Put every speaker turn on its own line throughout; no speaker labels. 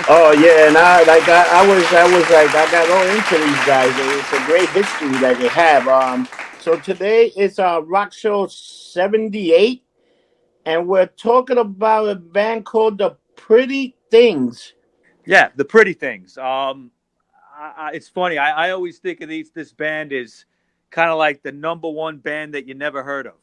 Oh yeah, and I was like I got all into these guys. It's a great history that they have. So today it's Rockshow 78, and we're talking about a band called the Pretty Things.
Yeah, the pretty things. It's funny. I always think of this band is kind of like the number one band that you never heard of.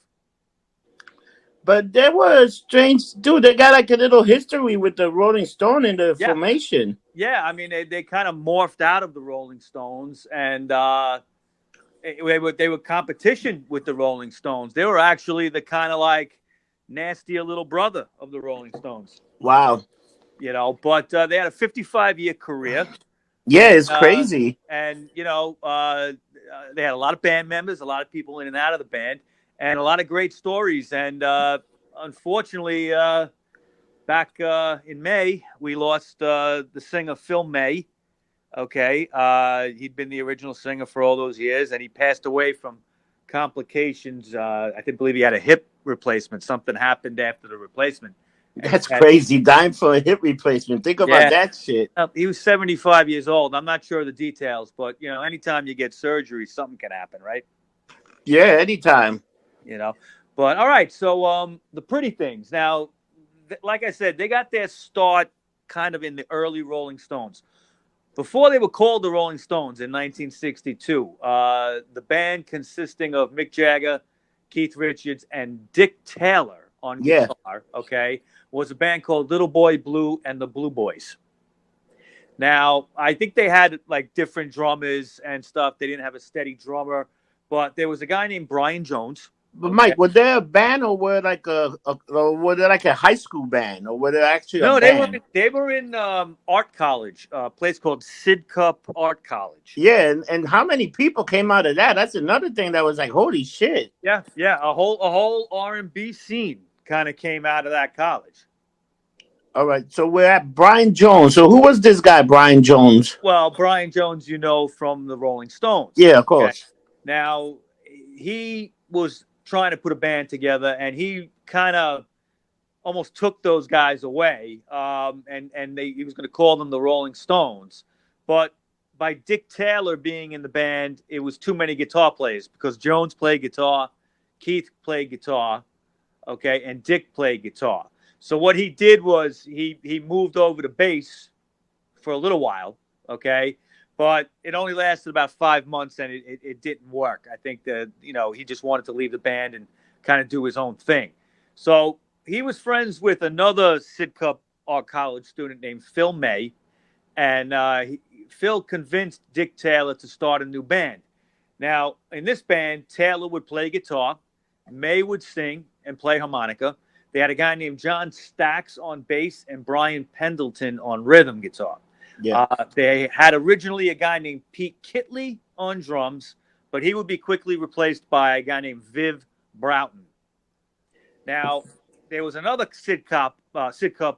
But they were a strange dude. They got like a little history with the Rolling Stone in the
Yeah,
formation.
yeah. I mean, they kind of morphed out of the Rolling Stones, and they were competition with the Rolling Stones. They were actually the kind of like nastier little brother of the Rolling Stones.
Wow.
But they had a 55-year career,
Yeah,
and
it's crazy.
they had a lot of band members, a lot of people in and out of the band, and a lot of great stories. And unfortunately, back in May, we lost the singer Phil May. Okay, he'd been the original singer for all those years, and he passed away from complications. Believe he had a hip replacement. Something happened after the replacement, and he
That's
had
crazy. Dying for a hip replacement. Think about
yeah.
that shit.
He was 75 years old. I'm not sure of the details, but anytime you get surgery, something can happen, right?
Yeah, anytime.
You know. But all right, so the pretty things. Now, like I said, they got their start kind of in the early Rolling Stones. Before they were called the Rolling Stones in 1962, the band consisting of Mick Jagger, Keith Richards, and Dick Taylor on
Yeah.
guitar, okay, was a band called Little Boy Blue and the Blue Boys. Now, I think they had like different drummers and stuff. They didn't have a steady drummer, but there was a guy named Brian Jones.
But
Okay.
Mike, were they a band or were like or were they like a high school band or were they actually a
No, they were
band?
in art college, a place called Sidcup Art College.
Yeah, and how many people came out of that? That's another thing that was like, holy shit.
Yeah, yeah, a whole R&B scene kind of came out of that college.
All right, so we're at Brian Jones. So who was this guy, Brian Jones?
Well, Brian Jones, from the Rolling Stones.
Yeah, of
Okay.
course.
Now, he was trying to put a band together, and he kind of almost took those guys away, and he was going to call them the Rolling Stones. But by Dick Taylor being in the band, it was too many guitar players because Jones played guitar, Keith played guitar, okay, and Dick played guitar. So what he did was he moved over to bass for a little while, okay, but it only lasted about 5 months and it didn't work. I think that he just wanted to leave the band and kind of do his own thing. So he was friends with another Sidcup Art College student named Phil May, and Phil convinced Dick Taylor to start a new band. Now, in this band, Taylor would play guitar, May would sing and play harmonica. They had a guy named John Stax on bass and Brian Pendleton on rhythm guitar.
Yeah.
They had originally a guy named Pete Kitley on drums, but he would be quickly replaced by a guy named Viv Broughton. Now, there was another Sidcup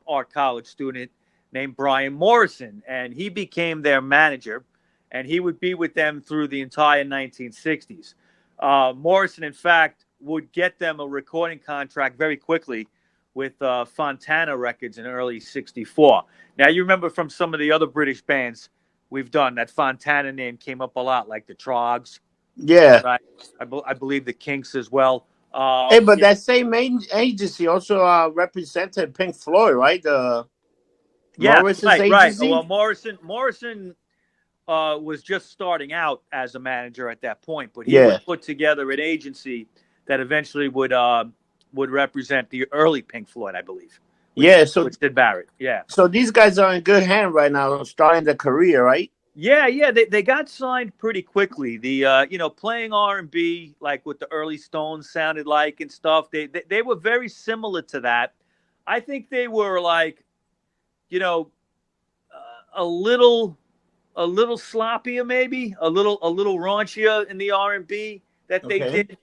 Art College student named Brian Morrison, and he became their manager, and he would be with them through the entire 1960s. Morrison, in fact, would get them a recording contract very quickly with Fontana Records in early '64. Now, you remember from some of the other British bands we've done that Fontana name came up a lot, like the Trogs,
Yeah.
right? I believe the Kinks as well.
Hey, but
Yeah,
that same agency also represented Pink Floyd, right? The
yeah,
Morris's
right, right. Well,
agency.
Morrison was just starting out as a manager at that point, but he
Yeah.
would put together an agency that eventually would represent the early Pink Floyd, I believe,
Yeah. So
with Sid Barrett. Yeah,
so these guys are in good hand right now, starting the career, right?
yeah, yeah. They got signed pretty quickly. The playing R&B like what the early Stones sounded like and stuff. They were very similar to that. I think they were like you know a little sloppier, maybe a little raunchier in the R&B that they
Okay.
did,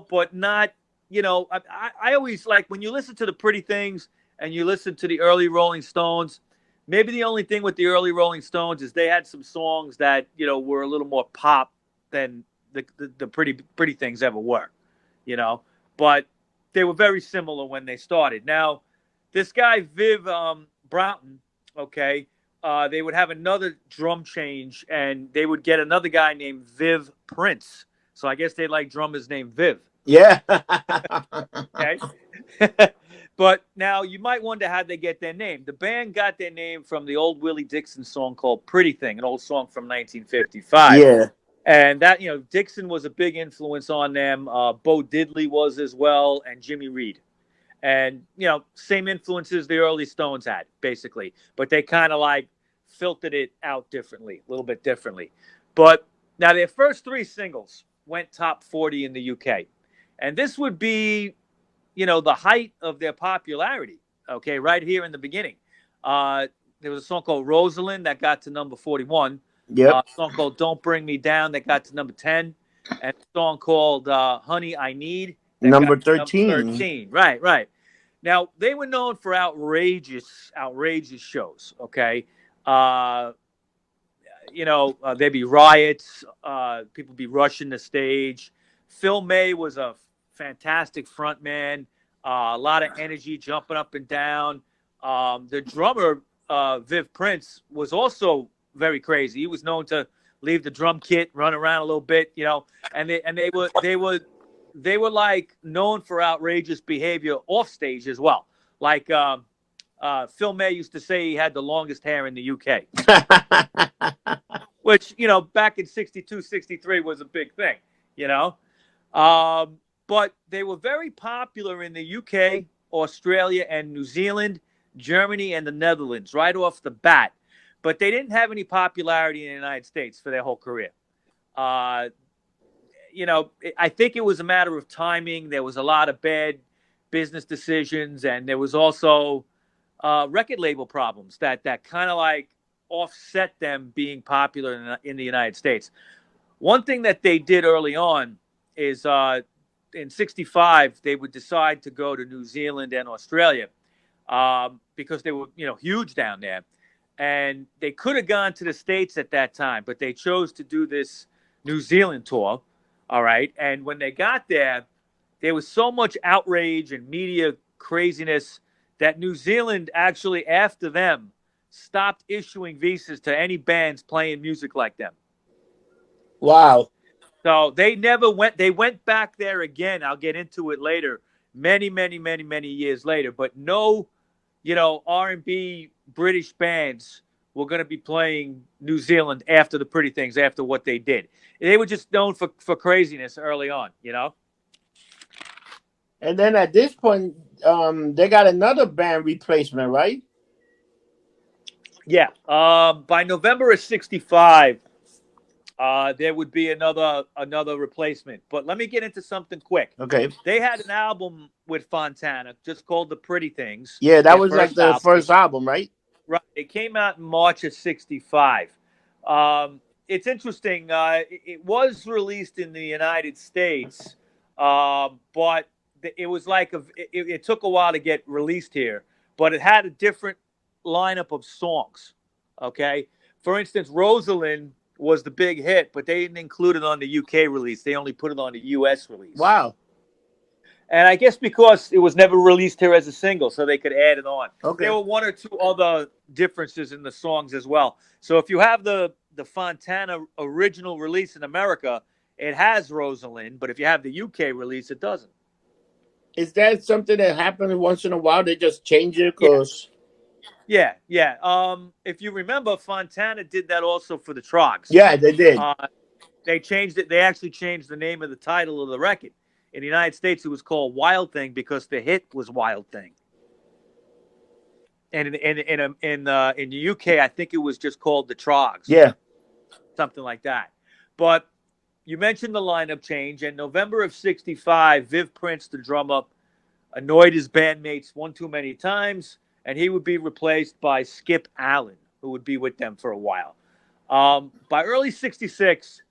but not. I always like when you listen to the Pretty Things and you listen to the early Rolling Stones. Maybe the only thing with the early Rolling Stones is they had some songs that were a little more pop than the Pretty Things ever were, you know. But they were very similar when they started. Now, this guy Viv Broughton, okay, they would have another drum change, and they would get another guy named Viv Prince. So I guess they like drummers named Viv.
Yeah.
Okay. But now you might wonder how they get their name. The band got their name from the old Willie Dixon song called Pretty Thing, an old song from 1955.
Yeah.
And that, Dixon was a big influence on them. Bo Diddley was as well, and Jimmy Reed. And, same influences the early Stones had, basically. But they kind of like filtered it out differently, a little bit differently. But now their first three singles went top 40 in the UK. And this would be, the height of their popularity, okay, right here in the beginning. There was a song called Rosalind that got to number 41.
Yep.
A song called Don't Bring Me Down that got to number 10. And a song called Honey, I Need that got
Number
to number
13.
13. Right, right. Now, they were known for outrageous shows, okay? There'd be riots. People be rushing the stage. Phil May was a fantastic front man. A lot of energy, jumping up and down. The drummer, Viv Prince, was also very crazy. He was known to leave the drum kit, run around a little bit, and they were like known for outrageous behavior off stage as well. Like Phil May used to say he had the longest hair in the UK, which, back in 62, 63 was a big thing, but they were very popular in the UK, Australia, and New Zealand, Germany, and the Netherlands right off the bat. But they didn't have any popularity in the United States for their whole career. I think it was a matter of timing. There was a lot of bad business decisions, and there was also record label problems that kind of like offset them being popular in the United States. One thing that they did early on is in 65, they would decide to go to New Zealand and Australia because they were, huge down there. And they could have gone to the States at that time, but they chose to do this New Zealand tour. All right. And when they got there was so much outrage and media craziness that New Zealand actually, after them, stopped issuing visas to any bands playing music like them.
Wow.
So they never went. They went back there again. I'll get into it later. Many, many, many, many years later. But no, R&B British bands were going to be playing New Zealand after the Pretty Things, after what they did. They were just known for craziness early on,
And then at this point, they got another band replacement, right?
Yeah. By November of 65, there would be another replacement. But let me get into something quick.
Okay.
They had an album with Fontana just called The Pretty Things.
Yeah, that
Their
was like
first
the
album.
first album, right?
Right. It came out in March of 65. It's interesting. It was released in the United States, but it was like it took a while to get released here. But it had a different lineup of songs. Okay. For instance, Rosalind was the big hit, but they didn't include it on the UK release. They only put it on the US release.
Wow.
And I guess because it was never released here as a single, so they could add it on.
Okay.
There were one or two other differences in the songs as well. So if you have the Fontana original release in America, it has Rosalind, but if you have the UK release, it doesn't.
Is that something that happens once in a while? They just change it because.
Yeah. If you remember, Fontana did that also for the Trogs.
Yeah, they did.
They changed it. They actually changed the name of the title of the record. In the United States, it was called Wild Thing because the hit was Wild Thing. And in the UK, I think it was just called the Trogs.
Yeah.
Something like that. But you mentioned the lineup change. In November of 65, Viv Prince, the drummer, annoyed his bandmates one too many times, and he would be replaced by Skip Allen, who would be with them for a while. By early 66,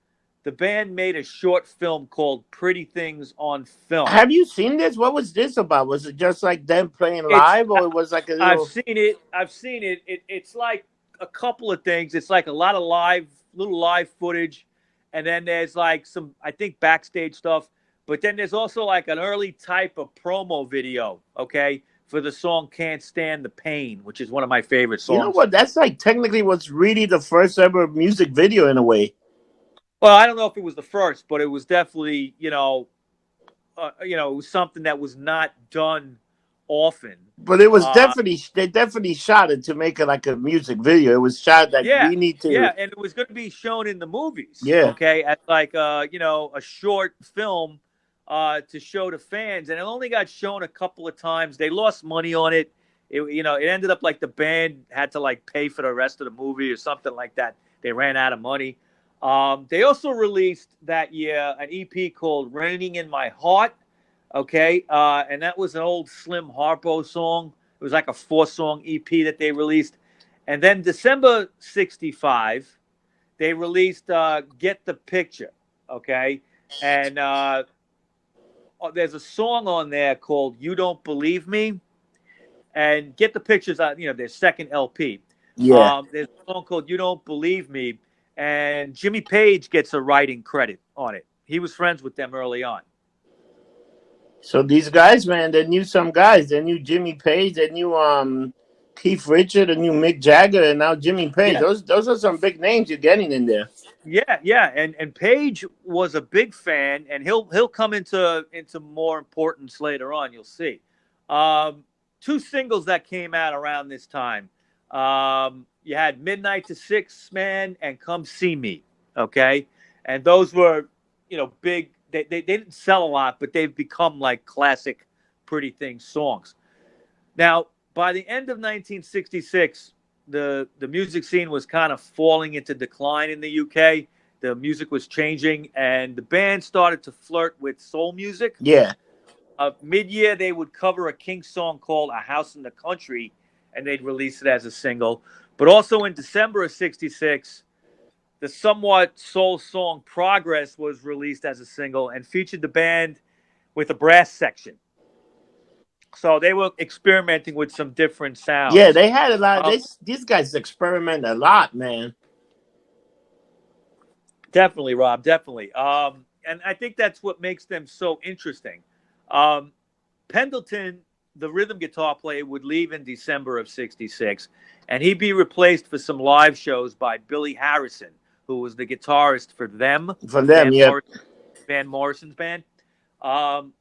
the band made a short film called Pretty Things on Film.
Have you seen this? What was this about? Was it just like them playing live, or it was like a little...
I've seen it. It's like a couple of things. It's like a lot of little live footage, and then there's like some, I think, backstage stuff. But then there's also like an early type of promo video, okay, for the song "Can't Stand the Pain," which is one of my favorite
You know
songs.
what? That's like technically what's really the first ever music video in a way.
Well, I don't know if it was the first, but it was definitely, it was something that was not done often.
But it was
Uh,
definitely they definitely shot it to make it like a music video. It was shot like
yeah,
we need to.
yeah, and it was going to be shown in the movies,
Yeah.
okay, as like a short film to show to fans, and it only got shown a couple of times. They lost money on it. It ended up like the band had to like pay for the rest of the movie or something like that. They ran out of money. They also released that year an EP called "Raining in My Heart." Okay, and that was an old Slim Harpo song. It was like a 4-song EP that they released. And then December 65, they released Get the Picture. Okay, and there's a song on there called You Don't Believe Me. And Get the Picture's their second LP.
Yeah.
There's a song called You Don't Believe Me. And Jimmy Page gets a writing credit on it. He was friends with them early on.
So these guys, man, they knew some guys. They knew Jimmy Page. They knew Keith Richard. They knew Mick Jagger, and now Jimmy Page.
Yeah.
Those are some big names you're getting in there.
Yeah, yeah, and Page was a big fan, and he'll come into more importance later on. You'll see. Two singles that came out around this time. You had "Midnight to Six Man" and "Come See Me." Okay, and those were big. They didn't sell a lot, but they've become like classic "Pretty Things" songs. Now, by the end of 1966, the music scene was kind of falling into decline in the UK. The music was changing, and the band started to flirt with soul music.
Yeah.
Mid-year, they would cover a Kinks song called "A House in the Country," and they'd release it as a single. But also in December of '66, the somewhat soul song "Progress" was released as a single and featured the band with a brass section. So they were experimenting with some different
Yeah,
sounds.
they had a lot.
Um,
These guys experiment a lot, man.
Definitely, Rob. Definitely. And I think that's what makes them so interesting. Um, Pendleton, the rhythm guitar player, would leave in December of '66, and he'd be replaced for some live shows by Billy Harrison, who was the guitarist for them,
From them, yep.
Van Morrison's band. Um,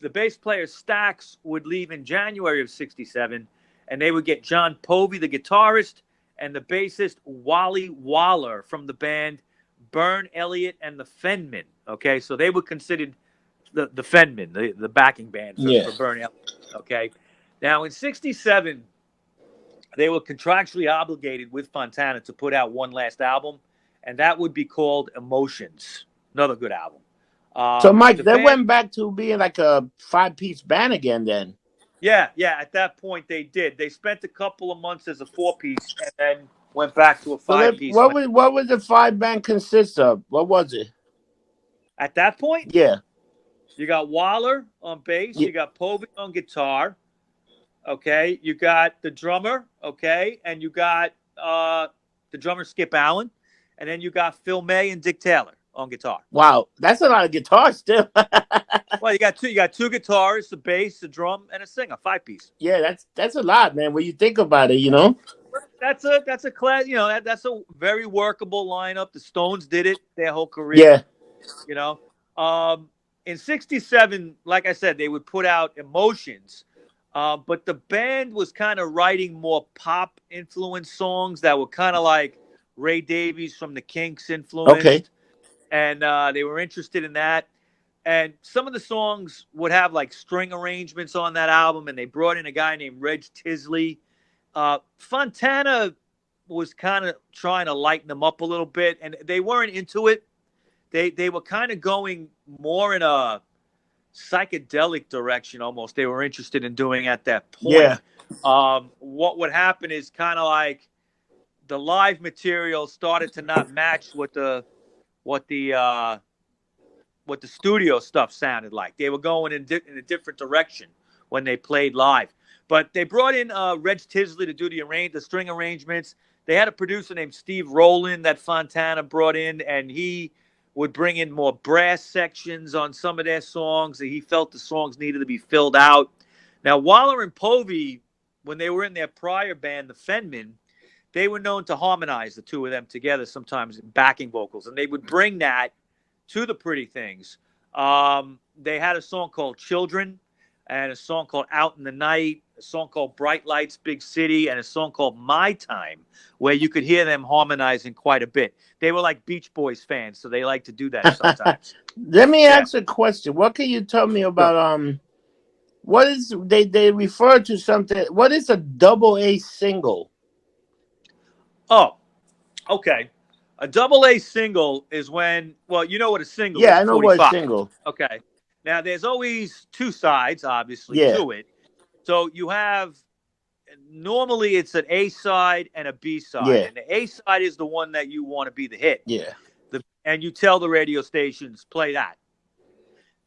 the bass player Stax would leave in January of '67, and they would get John Povey, the guitarist, and the bassist Wally Waller from the band Byrne Elliott and the Fenmen. Okay, so they were considered the Fenmen, the backing band
Yeah.
for Byrne Elliott. Okay, now in '67, they were contractually obligated with Fontana to put out one last album, and that would be called Emotions. Another good album.
So, Mike,
The
they
band
went back to being like a 5-piece band again then.
Yeah, yeah. At that point, they did. They spent a couple of months as a 4-piece, and then went back to a
So,
5-piece.
what would the 5 band consist of? What was it?
At that point,
Yeah.
you got Waller on bass,
Yeah.
you got Povey on guitar. Okay, you got the drummer. Okay, and you got the drummer Skip Allen, and then you got Phil May and Dick Taylor on guitar.
Wow, that's a lot of guitar still.
Well, you got two. You got two guitarists, a bass, a drum, and a singer. 5-piece.
Yeah, that's a lot, man. When you think about it.
That's a class. That's a very workable lineup. The Stones did it their whole career.
Yeah.
You know, in '67, like I said, they would put out Emotions, but the band was kind of writing more pop influenced songs that were kind of like Ray Davies from the Kinks
Okay.
influenced, and they were interested in that. And some of the songs would have like string arrangements on that album, and they brought in a guy named Reg Tisley. Fontana was kind of trying to lighten them up a little bit, and they weren't into it. They were kind of going more in a psychedelic direction almost. They were interested in doing at that point.
Yeah.
What would happen is kind of like the live material started to not match what the studio stuff sounded like. They were going in a different direction when they played live. But they brought in Reg Tisley to do the string arrangements. They had a producer named Steve Rowland that Fontana brought in, and he would bring in more brass sections on some of their songs. He felt the songs needed to be filled out. Now, Waller and Povey, when they were in their prior band, the Fenmen, they were known to harmonize the two of them together sometimes in backing vocals, and they would bring that to the Pretty Things. They had a song called Children and a song called Out in the Night, a song called Bright Lights, Big City, and a song called My Time, where you could hear them harmonizing quite a bit. They were like Beach Boys fans, so they like to do that sometimes.
Let me
Yeah.
ask a question. What can you tell me
Sure.
about what is they refer to something? What is a double A single?
Oh, okay. A double A single is when, well, you know what a single
Yeah,
is,
I know what a
45.
single.
Okay. Now, there's always two sides, obviously,
Yeah,
to it. So you have, normally it's an A side and a B side.
yeah,
And the A side is the one that you want to be the hit.
yeah.
And you tell the radio stations, play that.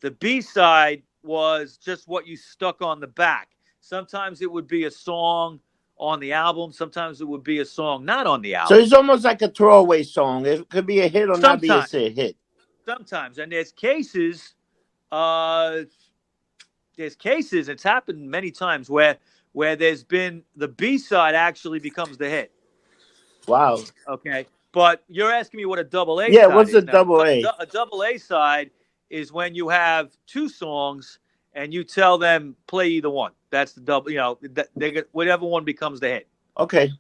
The B side was just what you stuck on the back. Sometimes it would be a song on the album, sometimes it would be a song not on the
So
album.
it's almost like a throwaway song. It could be a hit or not be a
Sometimes.
hit.
Sometimes, and uh there's cases, it's happened many times where there's been the B side actually becomes the hit.
Wow.
Okay, but you're asking me what a double A
Yeah,
side
what's a
is. Now
double A?
a double A side is when you have two songs and you tell them play either one. That's the double, they whatever one becomes the hit.
Okay.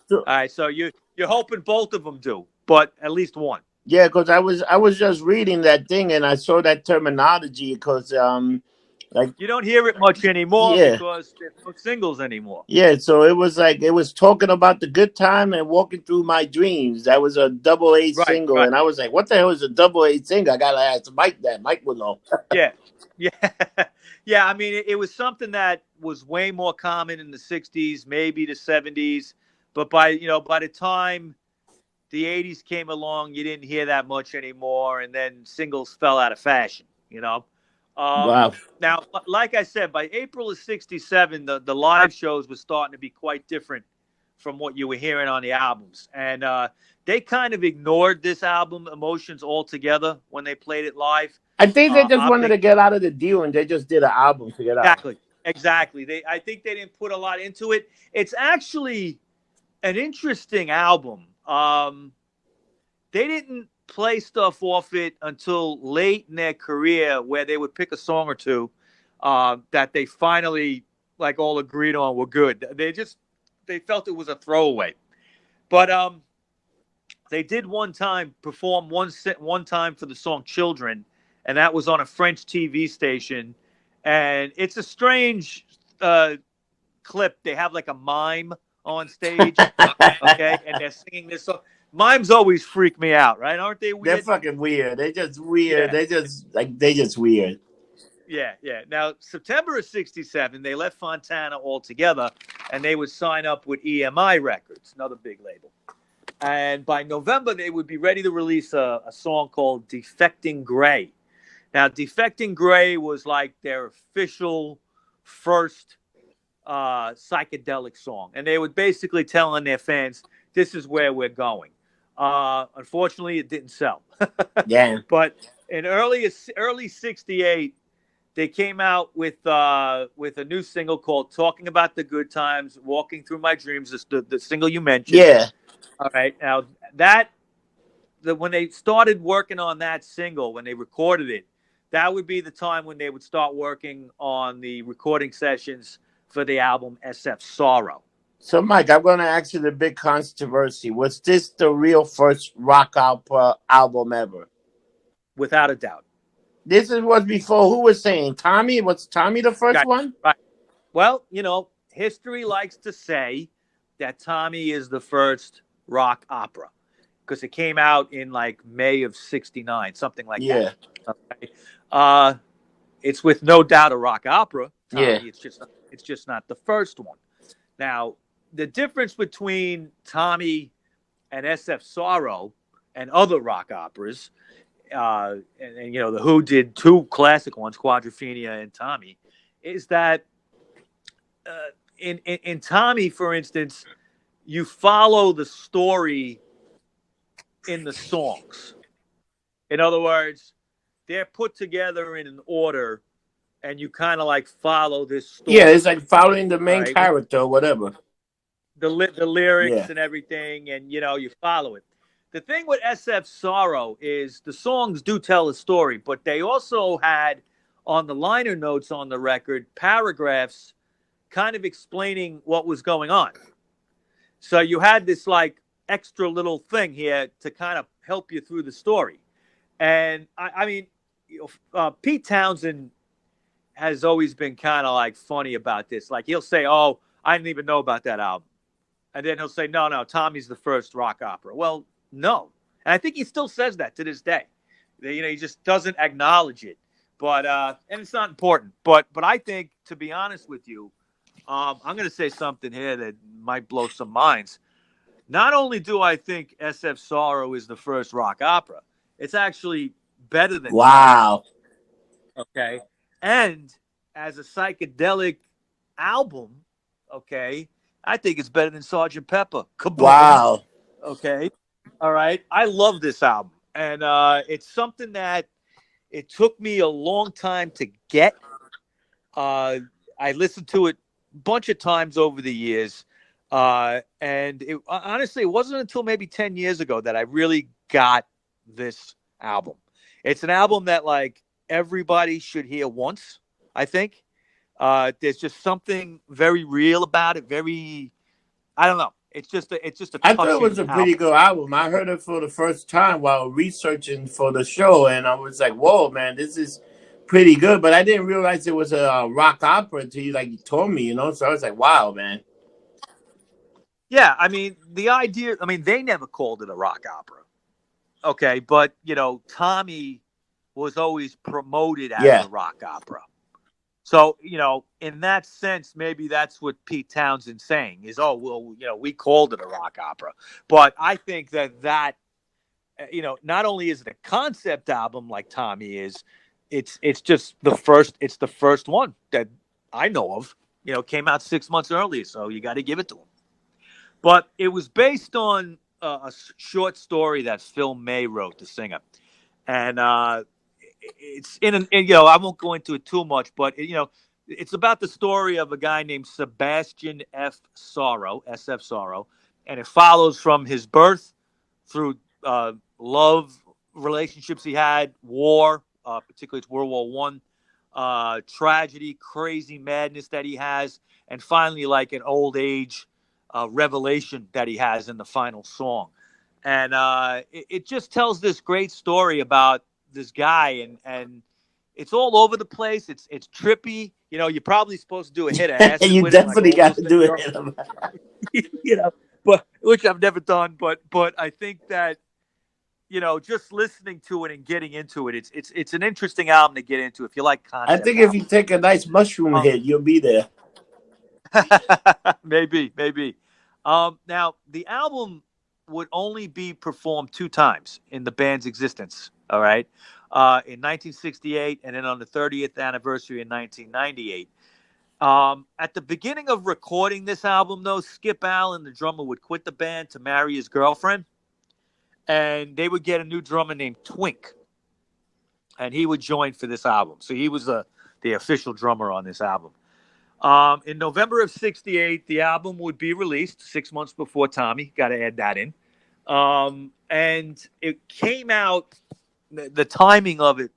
So,
All right, so you're hoping both of them do, but at least one.
yeah, because I was just reading that thing and I saw that terminology because like
You don't hear it much anymore
yeah.
because there's no singles anymore.
Yeah, so it was like it was talking about the good time and walking through my dreams. That was a double A
Right,
single,
right.
and I was like, "What the hell is a double A single?" I gotta ask Mike that. Mike will know.
Yeah, yeah, yeah. I mean, it was something that was way more common in the '60s, maybe the '70s, but by the time the '80s came along, you didn't hear that much anymore, and then singles fell out of fashion.
Wow.
Now, like I said, by April of '67, the live shows were starting to be quite different from what you were hearing on the albums, and they kind of ignored this album, Emotions, altogether when they played it live.
I think they just wanted
Optic
to get out of the deal, and they just did an album to get out.
Exactly. Exactly. I think they didn't put a lot into it. It's actually an interesting album. They didn't play stuff off it until late in their career, where they would pick a song or two that they finally like all agreed on were good. They felt it was a throwaway, but they did one time perform one time for the song "Children," and that was on a French TV station. And it's a strange clip. They have like a mime on stage, okay, and they're singing this song. Mimes always freak me out, right? Aren't they
They're
weird?
fucking weird. They just weird.
Yeah,
They just weird.
yeah, yeah. Now, September of '67, they left Fontana altogether, and they would sign up with EMI Records, another big label. And by November, they would be ready to release a song called "Defecting Gray." Now, "Defecting Gray" was like their official first psychedelic song, and they were basically telling their fans, "This is where we're going." Unfortunately, it didn't sell.
Yeah.
But in early '68, they came out with a new single called "Talking About the Good Times," "Walking Through My Dreams," the single you mentioned.
Yeah.
All right, now when they started working on that single, when they recorded it, that would be the time when they would start working on the recording sessions for the album SF Sorrow.
So, Mike, I'm going to ask you the big controversy. Was this the real first rock opera album ever?
Without a doubt.
Was before. Who was saying Tommy? Was Tommy the first
Right,
one?
right. Well, history likes to say that Tommy is the first rock opera because it came out in like May of '69, something like that.
Yeah.
Okay. It's with no doubt a rock opera,
Yeah.
Tommy. It's just not the first one. Now, the difference between Tommy and SF Sorrow and other rock operas, and the Who did two classic ones, Quadrophenia and Tommy, is that in Tommy, for instance, you follow the story in the songs. In other words, they're put together in an order and you kind of like follow this
Yeah, it's
story.
like following the
All
main
right,
character or whatever.
the lyrics
Yeah.
and everything, and you follow it. The thing with SF Sorrow is the songs do tell a story, but they also had on the liner notes on the record paragraphs kind of explaining what was going on. So you had this like extra little thing here to kind of help you through the story. And I mean, Pete Townsend has always been kind of like funny about this. Like he'll say, "Oh, I didn't even know about that album," and then he'll say, "No, no, Tommy's the first rock opera." Well, no, and I think he still says that to this day. He just doesn't acknowledge it. But and it's not important. But I think, to be honest with you, I'm going to say something here that might blow some minds. Not only do I think SF Sorrow is the first rock opera, it's actually better than Tommy.
Wow.
Okay. And as a psychedelic album, okay, I think it's better than Sergeant Pepper. Kaboom.
Wow.
Okay. All right. I love this album. And it's something that it took me a long time to get. Uh, I listened to it a bunch of times over the years. And honestly, it wasn't until maybe 10 years ago that I really got this album. It's an album that like everybody should hear once, I think. There's just something very real about it. Very, I don't know. It's just a
I thought it was
touching
a pretty
album.
good album. I heard it for the first time while researching for the show, and I was like, "Whoa, man, this is pretty good." But I didn't realize it was a rock opera until you told me, you know. So I was like, "Wow, man."
Yeah, I mean, the idea, I mean, they never called it a rock opera. Okay, but Tommy was always promoted as
Yeah,
a rock opera. So, in that sense, maybe that's what Pete Townsend's saying is, oh, well, we called it a rock opera. But I think that not only is it a concept album like Tommy is, it's just it's the first one that I know of. Came out 6 months earlier, so you got to give it to him. But it was based on a short story that Phil May wrote, the singer, and it's I won't go into it too much, but it's about the story of a guy named Sebastian F. Sorrow, SF Sorrow, and it follows from his birth through love relationships he had, war, particularly it's World War I, tragedy, crazy madness that he has, and finally like an old age revelation that he has in the final song. And it just tells this great story about this guy, and it's all over the place. It's trippy. You're probably supposed to do a hit of acid
you
with it, like
definitely
all
got
those
to
things
do
are.
it.
you know, but which I've never done. But I think that just listening to it and getting into it, it's an interesting album to get into if you like
I
concept
think if you
albums.
take a nice mushroom
Um,
hit, you'll be there.
maybe. Now the album would only be performed two times in the band's existence. All right, in 1968 and then on the 30th anniversary in 1998. At the beginning of recording this album, though, Skip Allen, the drummer, would quit the band to marry his girlfriend, and they would get a new drummer named Twink, and he would join for this album. So he was the official drummer on this album. In November of '68, the album would be released 6 months before Tommy. Got to add that in. And it came out. The timing of it,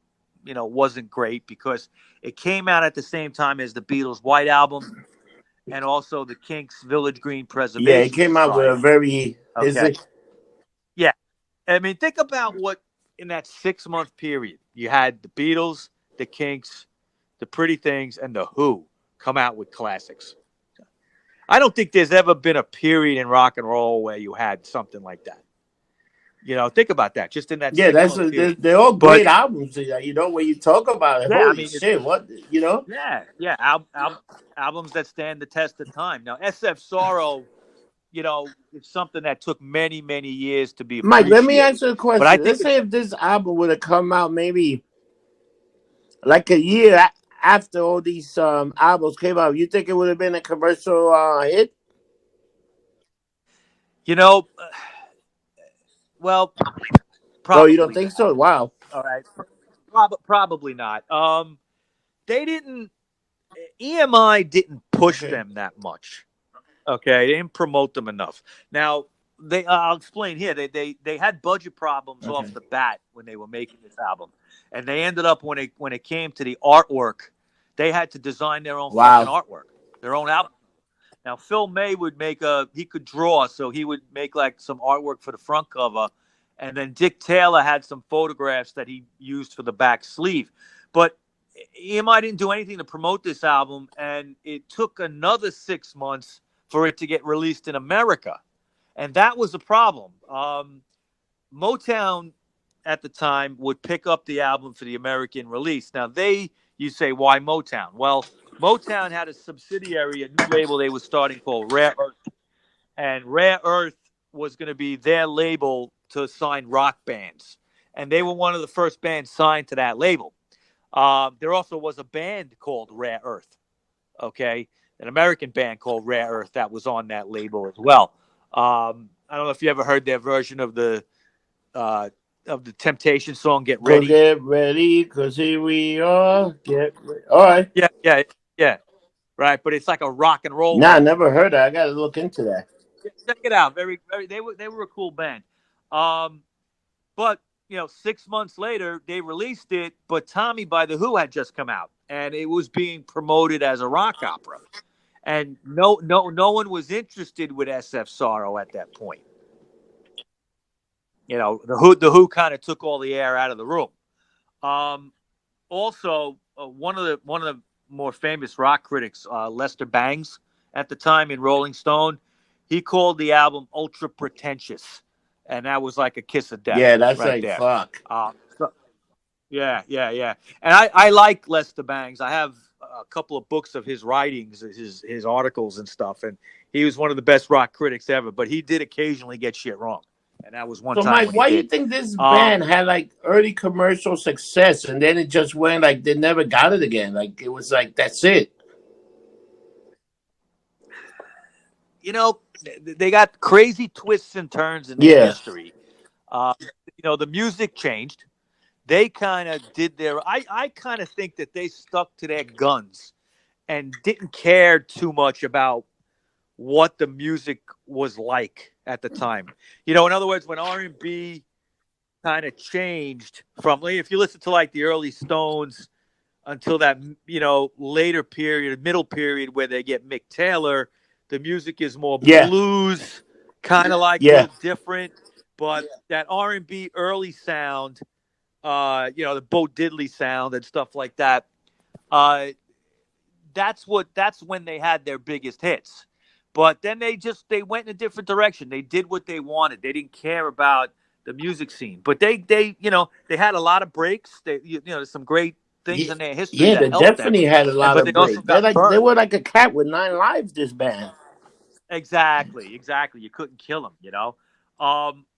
wasn't great because it came out at the same time as the Beatles' White Album and also the Kinks' Village Green
Yeah, it
Preservation
came out with a
Society.
very his.
Okay. Yeah. I mean, think about what in that 6 month period you had the Beatles, the Kinks, the Pretty Things, and the Who come out with classics. I don't think there's ever been a period in rock and roll where you had something like that. Think about that, just in that
Yeah,
six
that's
month period.
they're all
But
great albums. When you talk about it,
yeah, I
holy
mean,
shit, what
yeah, albums that stand the test of time. Now, SF Sorrow, it's something that took many, many years to be
Mike, let me
appreciated.
ask you a
But I
question.
think
Let's say
it's
if this album would have come out maybe like a year after all these albums came out, you think it would have been a commercial hit?
you know, well,
Oh, you don't
probably
think
not.
so? Wow.
All right, probably not. they didn't. EMI didn't push
Okay.
them that much. Okay, they didn't promote them enough. Now they, I'll explain here. They had budget problems
Okay.
off the bat when they were making this album, and they ended up when it came to the artwork, they had to design their own fucking
Wow.
artwork, their own album. Now Phil May would make he could draw, so he would make like some artwork for the front cover, and then Dick Taylor had some photographs that he used for the back sleeve. But EMI didn't do anything to promote this album, and it took another 6 months for it to get released in America, and that was a problem. Motown at the time would pick up the album for the American release. Now you say, why Motown? Well, Motown had a subsidiary, a new label they were starting called Rare Earth, and Rare Earth was going to be their label to sign rock bands, and they were one of the first bands signed to that label. There also was a band called Rare Earth, okay, an American band called Rare Earth that was on that label as well. I don't know if you ever heard their version uh, of the Temptation song "Get
Go
Ready."
get ready, cause here we are. Get ready. All right.
Yeah, yeah, yeah. Right, but it's like a rock and roll
Nah, I
version.
never heard that. I gotta look into that.
Check it out. Very. They were a cool band. Um, but 6 months later they released it. But Tommy by the Who had just come out, and it was being promoted as a rock opera, and no one was interested with SF Sorrow at that point. The Who kind of took all the air out of the room. Um, Also, one of the more famous rock critics, Lester Bangs, at the time in Rolling Stone, he called the album ultra pretentious, and that was like a kiss of death
Yeah, that's
right
like
there.
fuck.
Yeah, yeah, yeah. And I like Lester Bangs. I have a couple of books of his writings, his articles and stuff, and he was one of the best rock critics ever. But he did occasionally get shit wrong, and that was one
So,
time
Mike,
when he
why do you
did.
think this
Um,
band had like early commercial success and then it just went like they never got it again? Like it was like that's it.
you know, they got crazy twists and turns in their
Yeah.
history. Uh, the music changed. They kind of did their. I kind of think that they stuck to their guns and didn't care too much about what the music was like at the time. In other words, when R&B kind of changed from, if you listen to like the early Stones until that later period, middle period where they get Mick Taylor, the music is more
Yeah.
blues, kind of like a
Yeah.
little different, but that R&B early sound, the Bo Diddley sound and stuff like that. Uh, that's when they had their biggest hits. But then they went in a different direction. They did what they wanted. They didn't care about the music scene. But they had a lot of breaks. There's some great things
Yeah.
in their history
Yeah,
that
they
helped them.
definitely had a
And
lot
but
of
they also
break.
got
They
burnt.
were like a cat with 9 lives. This band.
Exactly, exactly. You couldn't kill them.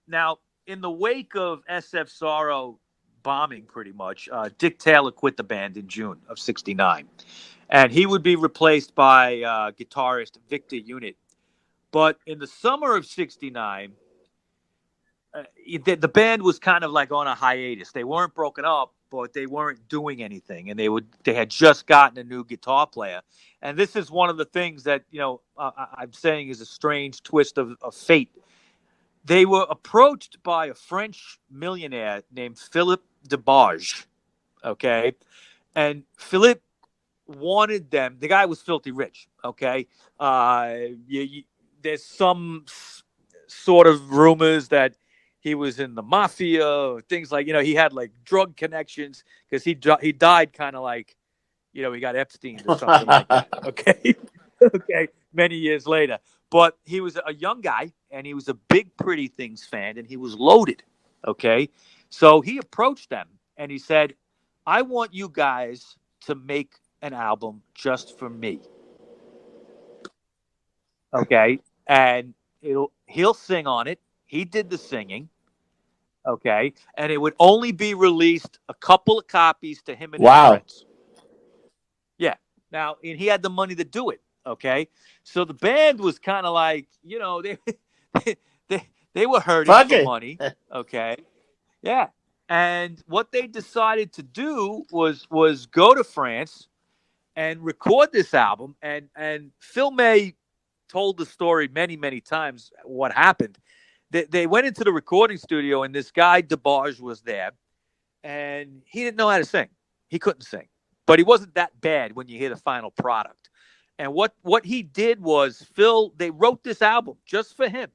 Now, in the wake of SF Sorrow bombing, pretty much, Dick Taylor quit the band in June of '69, and he would be replaced by guitarist Victor Unit. But in the summer of '69, the band was kind of like on a hiatus. They weren't broken up, but they weren't doing anything, and they had just gotten a new guitar player. And this is one of the things that I'm saying is a strange twist of fate. They were approached by a French millionaire named Philippe Debarge. Okay, and Philippe wanted them. The guy was filthy rich. Okay, there's some sort of rumors that he was in the mafia or things like he had like drug connections because he died kind of like he got Epstein's or something like that. Okay, okay, many years later. But he was a young guy and he was a big Pretty Things fan and he was loaded. Okay, so he approached them and he said, "I want you guys to make an album just for me." Okay, and he'll sing on it. He did the singing. Okay, and it would only be released a couple of copies to him and his
Wow.
friends. Yeah. Now, and he had the money to do it. Okay, so the band was kind of like, they were hurting
Fuck
for
it.
money. Okay, yeah, and what they decided to do was go to France and record this album. And Phil May told the story many times what happened. They went into the recording studio, and this guy DeBarge was there, and he didn't know how to sing. He couldn't sing, but he wasn't that bad when you hear the final product. And what he did was they wrote this album just for him.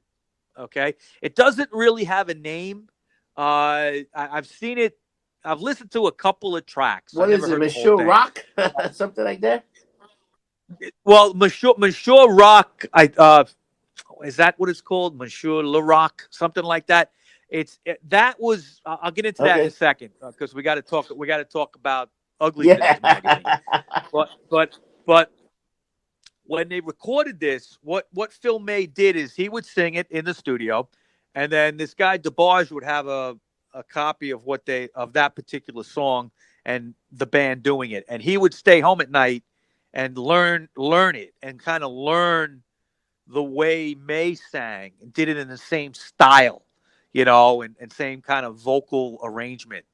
Okay, it doesn't really have a name. I've seen it. I've listened to a couple of tracks. I
What is
never
it,
heard the whole
Monsieur
thing.
Rock? Something like that?
Well, Monsieur Rock, is that what it's called? Monsieur Le Rock, something like that. That was. I'll get into that in a
Okay.
second because we got to talk. We got to talk about Ugly
Yeah.
Things magazine. But when they recorded this, what Phil May did is he would sing it in the studio, and then this guy DeBarge would have a copy of that particular song and the band doing it, and he would stay home at night and learn it and kind of learn the way May sang and did it in the same style, and same kind of vocal arrangement.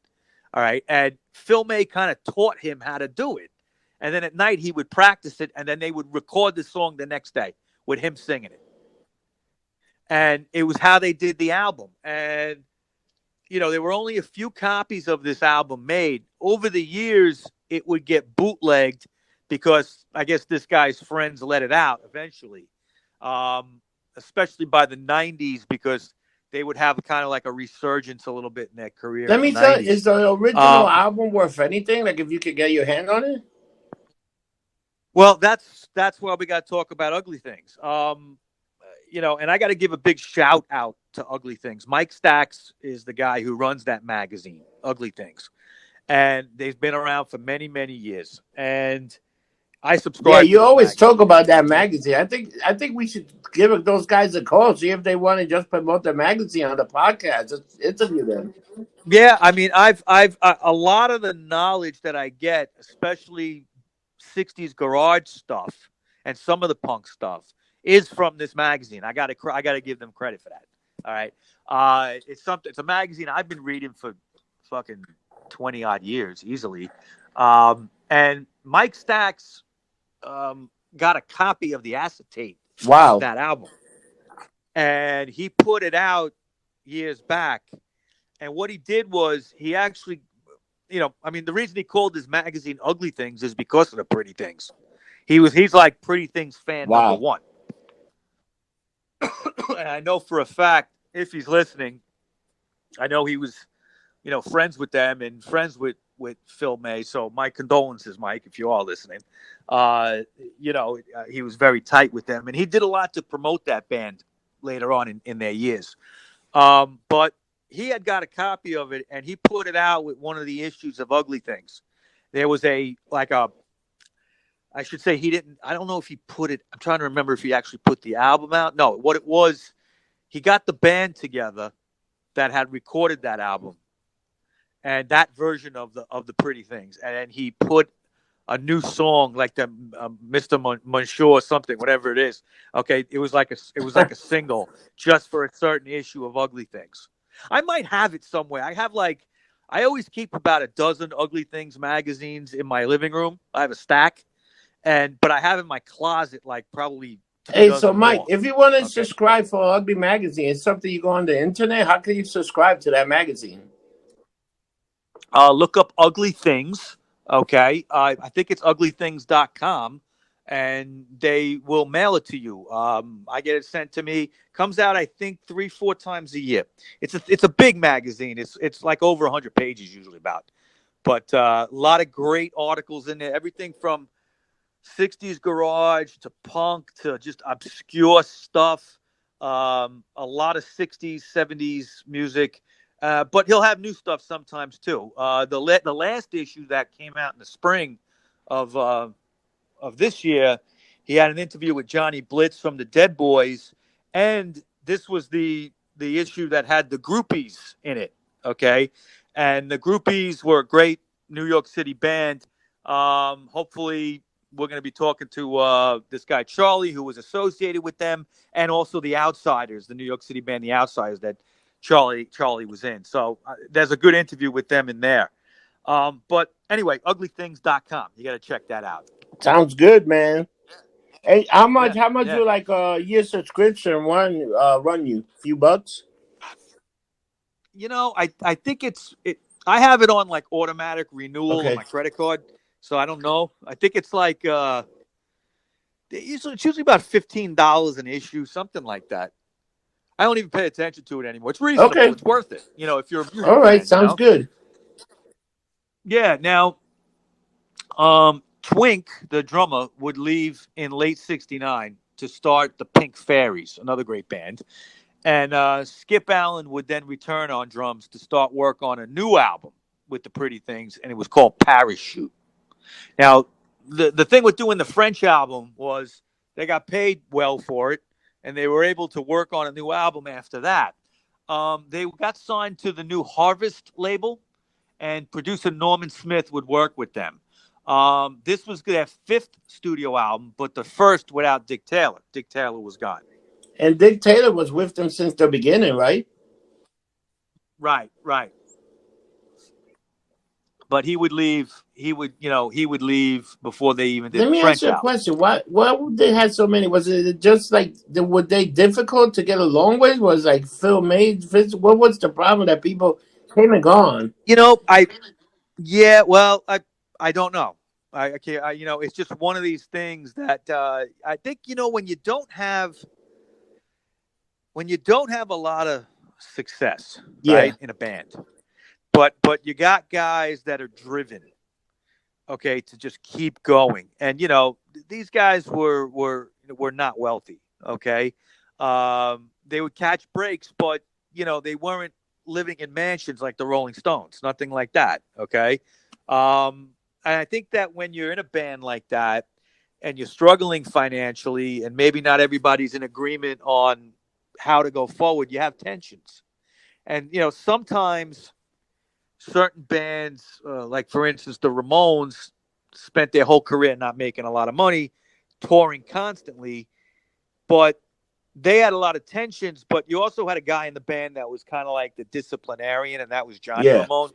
All right. And Phil May kind of taught him how to do it. And then at night he would practice it, and then they would record the song the next day with him singing it. And it was how they did the album. And, there were only a few copies of this album made. Over the years, it would get bootlegged because I guess this guy's friends let it out eventually, especially by the 90s, because they would have kind of like a resurgence a little bit in their career
Let
in the
me tell you,
90s.
is the original album worth anything? Like if you could get your hand on it?
Well, that's why we got to talk about Ugly Things. And I got to give a big shout out to Ugly Things. Mike Stacks is the guy who runs that magazine, Ugly Things, and they've been around for many years. And I
Yeah,
subscribe to
you
this
always talk
magazine.
about that magazine. I think we should give those guys a call, see if they want to just promote the magazine on the podcast. Just interview them.
Yeah, I mean, I've a lot of the knowledge that I get, especially '60s garage stuff and some of the punk stuff, is from this magazine. I gotta give them credit for that. All right, it's a magazine I've been reading for fucking 20 odd years easily, and Mike Stacks got a copy of the acetate of
Wow.
that album, and he put it out years back. And what he did was he actually, I mean, the reason he called his magazine Ugly Things is because of the pretty things. He's like Pretty Things fan number
Wow.
one. And I know for a fact, if he's listening, I know he was, friends with them and friends with Phil May. So my condolences, Mike, if you are listening. He was very tight with them, and he did a lot to promote that band later on in their years. But he had got a copy of it, and he put it out with one of the issues of Ugly Things. There was I should say he didn't, I don't know if he put it, I'm trying to remember if he actually put the album out. No, what it was, he got the band together that had recorded that album and that version of the Pretty Things, and then he put a new song like the Mr. Monsieur or something, whatever it is. Okay, it was like a single just for a certain issue of Ugly Things. I might have it somewhere. I always keep about a dozen Ugly Things magazines in my living room. I have a stack, but I have in my closet like probably two
Hey, so
dozen
Mike,
more.
if you want to
Okay.
subscribe for Ugly Magazine, it's something you go on the internet. How can you subscribe to that magazine?
Look up Ugly Things. Okay. I think it's uglythings.com, and they will mail it to you. I get it sent to me. Comes out, I think, 3-4 times a year. It's a big magazine. It's like over 100 pages usually about, but a lot of great articles in there. Everything from '60s garage to punk to just obscure stuff. A lot of '60s, '70s music, but he'll have new stuff sometimes too. The last issue that came out in the spring of this year, he had an interview with Johnny Blitz from the Dead Boys, and this was the issue that had the Groupies in it. Okay, and the Groupies were a great New York City band. Hopefully, we're going to be talking to this guy Charlie, who was associated with them, and also the Outsiders, the New York City band, the Outsiders that Charlie was in. So there's a good interview with them in there. But anyway, uglythings.com. You got to check that out.
Sounds good, man. Hey, how much?
Yeah,
How much
yeah.
will like a year subscription run you? Few bucks.
I think it. I have it on like automatic renewal on
Okay.
my credit card, so I don't know. I think it's like it's usually about $15 an issue, something like that. I don't even pay attention to it anymore. It's reasonable.
Okay.
It's worth it. If you're a
All
music
right.
fan.
Sounds good.
Yeah. Now, Twink, the drummer, would leave in late '69 to start the Pink Fairies, another great band. And Skip Allen would then return on drums to start work on a new album with the Pretty Things, and it was called Parachute. Now, the thing with doing the French album was they got paid well for it, and they were able to work on a new album after that. They got signed to the new Harvest label, and producer Norman Smith would work with them. This was their fifth studio album, but the first without Dick Taylor. Dick Taylor was gone.
And Dick Taylor was with them since the beginning, right?
Right, right. But he would leave. He would leave before they even did
Let
the
me ask
French
you a
album.
question. Why would they have so many? Was it just like were they difficult to get along with? Was like Phil made? What was the problem that people came and gone?
I Yeah, well, I don't know. I can't. It's just one of these things that I think when you don't have a lot of success,
Yeah,
right, in a band, but you got guys that are driven, okay, to just keep going, and these guys were not wealthy, okay. They would catch breaks, but they weren't living in mansions like the Rolling Stones, nothing like that, okay. And I think that when you're in a band like that and you're struggling financially, and maybe not everybody's in agreement on how to go forward, you have tensions, and sometimes certain bands, like for instance the Ramones, spent their whole career not making a lot of money, touring constantly, but they had a lot of tensions. But you also had a guy in the band that was kind of like the disciplinarian, and that was Johnny
yeah.
Ramone.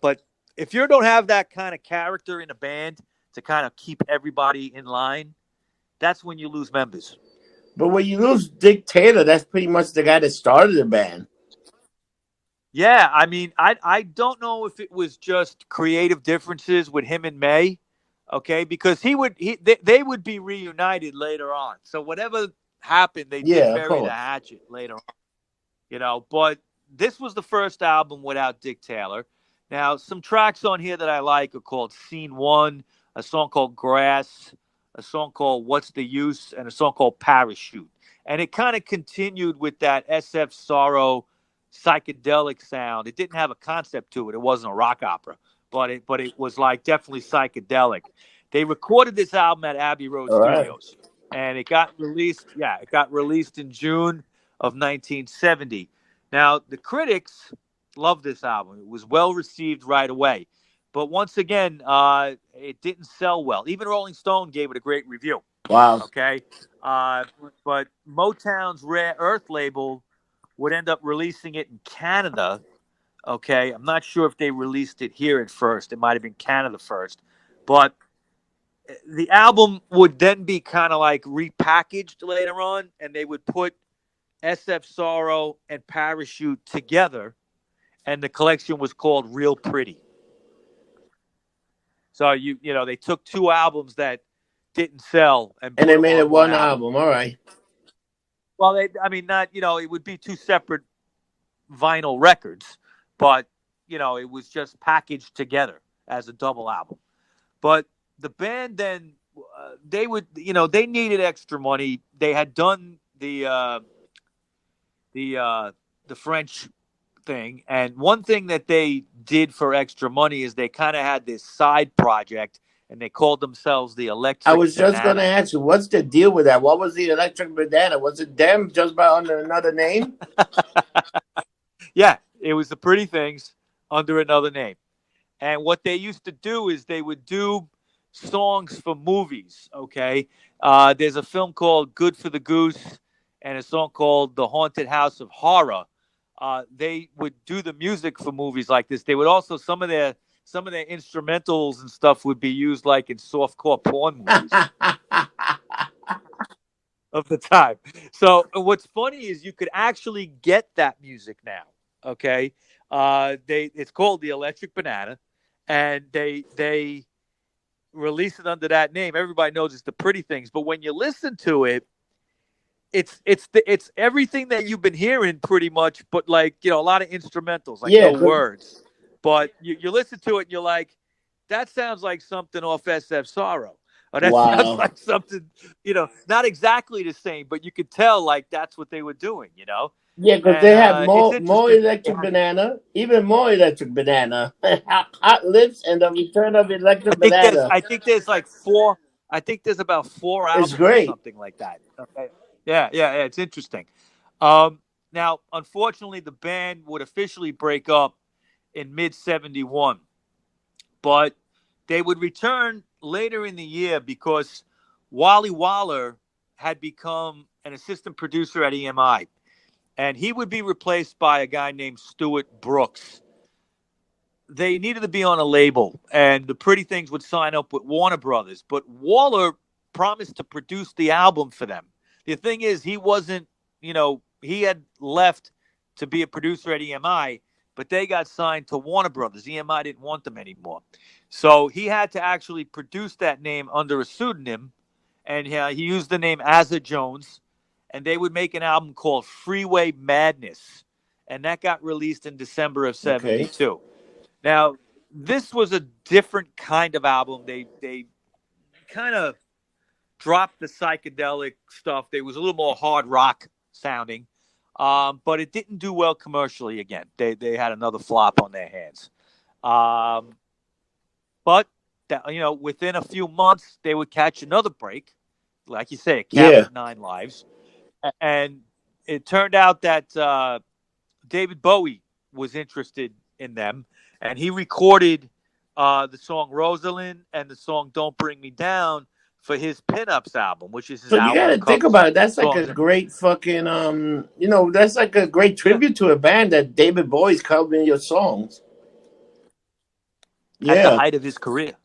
But if you don't have that kind of character in a band to kind of keep everybody in line, that's when you lose members.
But when you lose Dick Taylor, that's pretty much the guy that started the band.
Yeah, I mean, I don't know if it was just creative differences with him and May, okay, because they would be reunited later on. So whatever happened, they did
Yeah, of
bury the
course.
hatchet later on, But this was the first album without Dick Taylor. Now, some tracks on here that I like are called Scene One, a song called Grass, a song called What's the Use, and a song called Parachute. And it kind of continued with that SF Sorrow psychedelic sound. It didn't have a concept to it. It wasn't a rock opera, but it was like definitely psychedelic. They recorded this album at Abbey Road
All right.
Studios, and it got released. Yeah, it got released in June of 1970. Now, the critics loved this album. It was well received right away. But once again, it didn't sell well. Even Rolling Stone gave it a great review.
Wow.
Okay. But Motown's Rare Earth label would end up releasing it in Canada. Okay. I'm not sure if they released it here at first. It might have been Canada first. But the album would then be kind of like repackaged later on, and they would put SF Sorrow and Parachute together, and the collection was called Real Pretty. So they took two albums that didn't sell and
And
put
they
them
made it
on one
one
album.
album. All right.
Well, I mean, not it would be two separate vinyl records, but it was just packaged together as a double album. But the band then they would they needed extra money. They had done the uh, the French thing. And one thing that they did for extra money is they kind of had this side project, and they called themselves the
I
Electric
was just gonna
Banana.
ask you, what's the deal with that? What was the Electric Banana? Was it them just by under another name?
Yeah, it was the Pretty Things under another name. And what they used to do is they would do songs for movies. Okay, there's a film called Good for the Goose and a song called The Haunted House of Horror. They would do the music for movies like this. They would also some of their some of their instrumentals and stuff would be used like in softcore porn movies of the time. So what's funny is you could actually get that music now. Okay, they it's called the Electric Banana, and they release it under that name. Everybody knows it's the Pretty Things, but when you listen to it, it's everything that you've been hearing pretty much, but like a lot of instrumentals, like
Yeah.
no words. But you listen to it and you're like, that sounds like something off SF Sorrow. Or that sounds
Wow.
like something, not exactly the same, but you could tell like that's what they were doing.
Yeah, because
And
they have
it's
more
interesting.
electric banana, even more electric banana. Hot lips and the return of electric banana.
I think there's like four. I think there's about four
It's
albums or
great.
something like that. Okay. Yeah. It's interesting. Um, Now, unfortunately, the band would officially break up in mid '71, but they would return later in the year because Wally Waller had become an assistant producer at EMI, and he would be replaced by a guy named Stuart Brooks. They needed to be on a label, and the Pretty Things would sign up with Warner Brothers. But Waller promised to produce the album for them. The thing is, he wasn't, he had left to be a producer at EMI, but they got signed to Warner Brothers. EMI didn't want them anymore. So he had to actually produce that name under a pseudonym, and he used the name Azza Jones, and they would make an album called Freeway Madness, and that got released in December of
Okay.
'72. Now, this was a different kind of album. They kind of dropped the psychedelic stuff. They was a little more hard rock sounding, but it didn't do well commercially. Again, they had another flop on their hands. Um, but within a few months, they would catch another break, like you say, a cat
Yeah.
with nine lives, and it turned out that David Bowie was interested in them, and he recorded the song Rosalind and the song Don't Bring Me Down for his Pinups album, which is his
So you
album
got
of
to think
covers
about it. That's like a
songs.
great fucking that's like a great
Yeah,
tribute to a band that David Bowie's covering your songs.
at the
Yeah.
height of his career,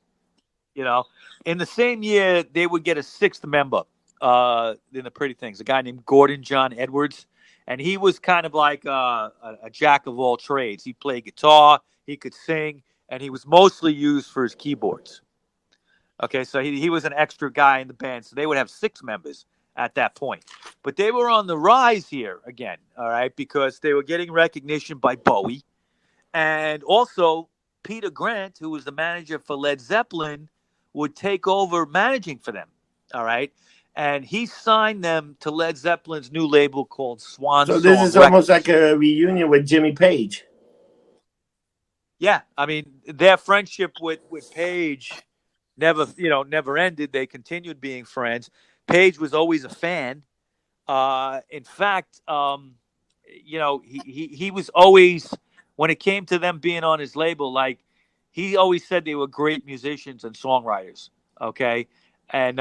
you know. In the same year, they would get a sixth member in the Pretty Things, a guy named Gordon John Edwards, and he was kind of like a jack of all trades. He played guitar, he could sing, and he was mostly used for his keyboards. Okay, so he was an extra guy in the band. So they would have six members at that point. But they were on the rise here again, all right, because they were getting recognition by Bowie. And also, Peter Grant, who was the manager for Led Zeppelin, would take over managing for them, all right? And he signed them to Led Zeppelin's new label called Swan
So this
Song
is almost like
Records.
a reunion with Jimmy Page.
Yeah, I mean, their friendship with Page never ended. They continued being friends. Page was always a fan. In fact, he was always, when it came to them being on his label, like he always said they were great musicians and songwriters. Okay, and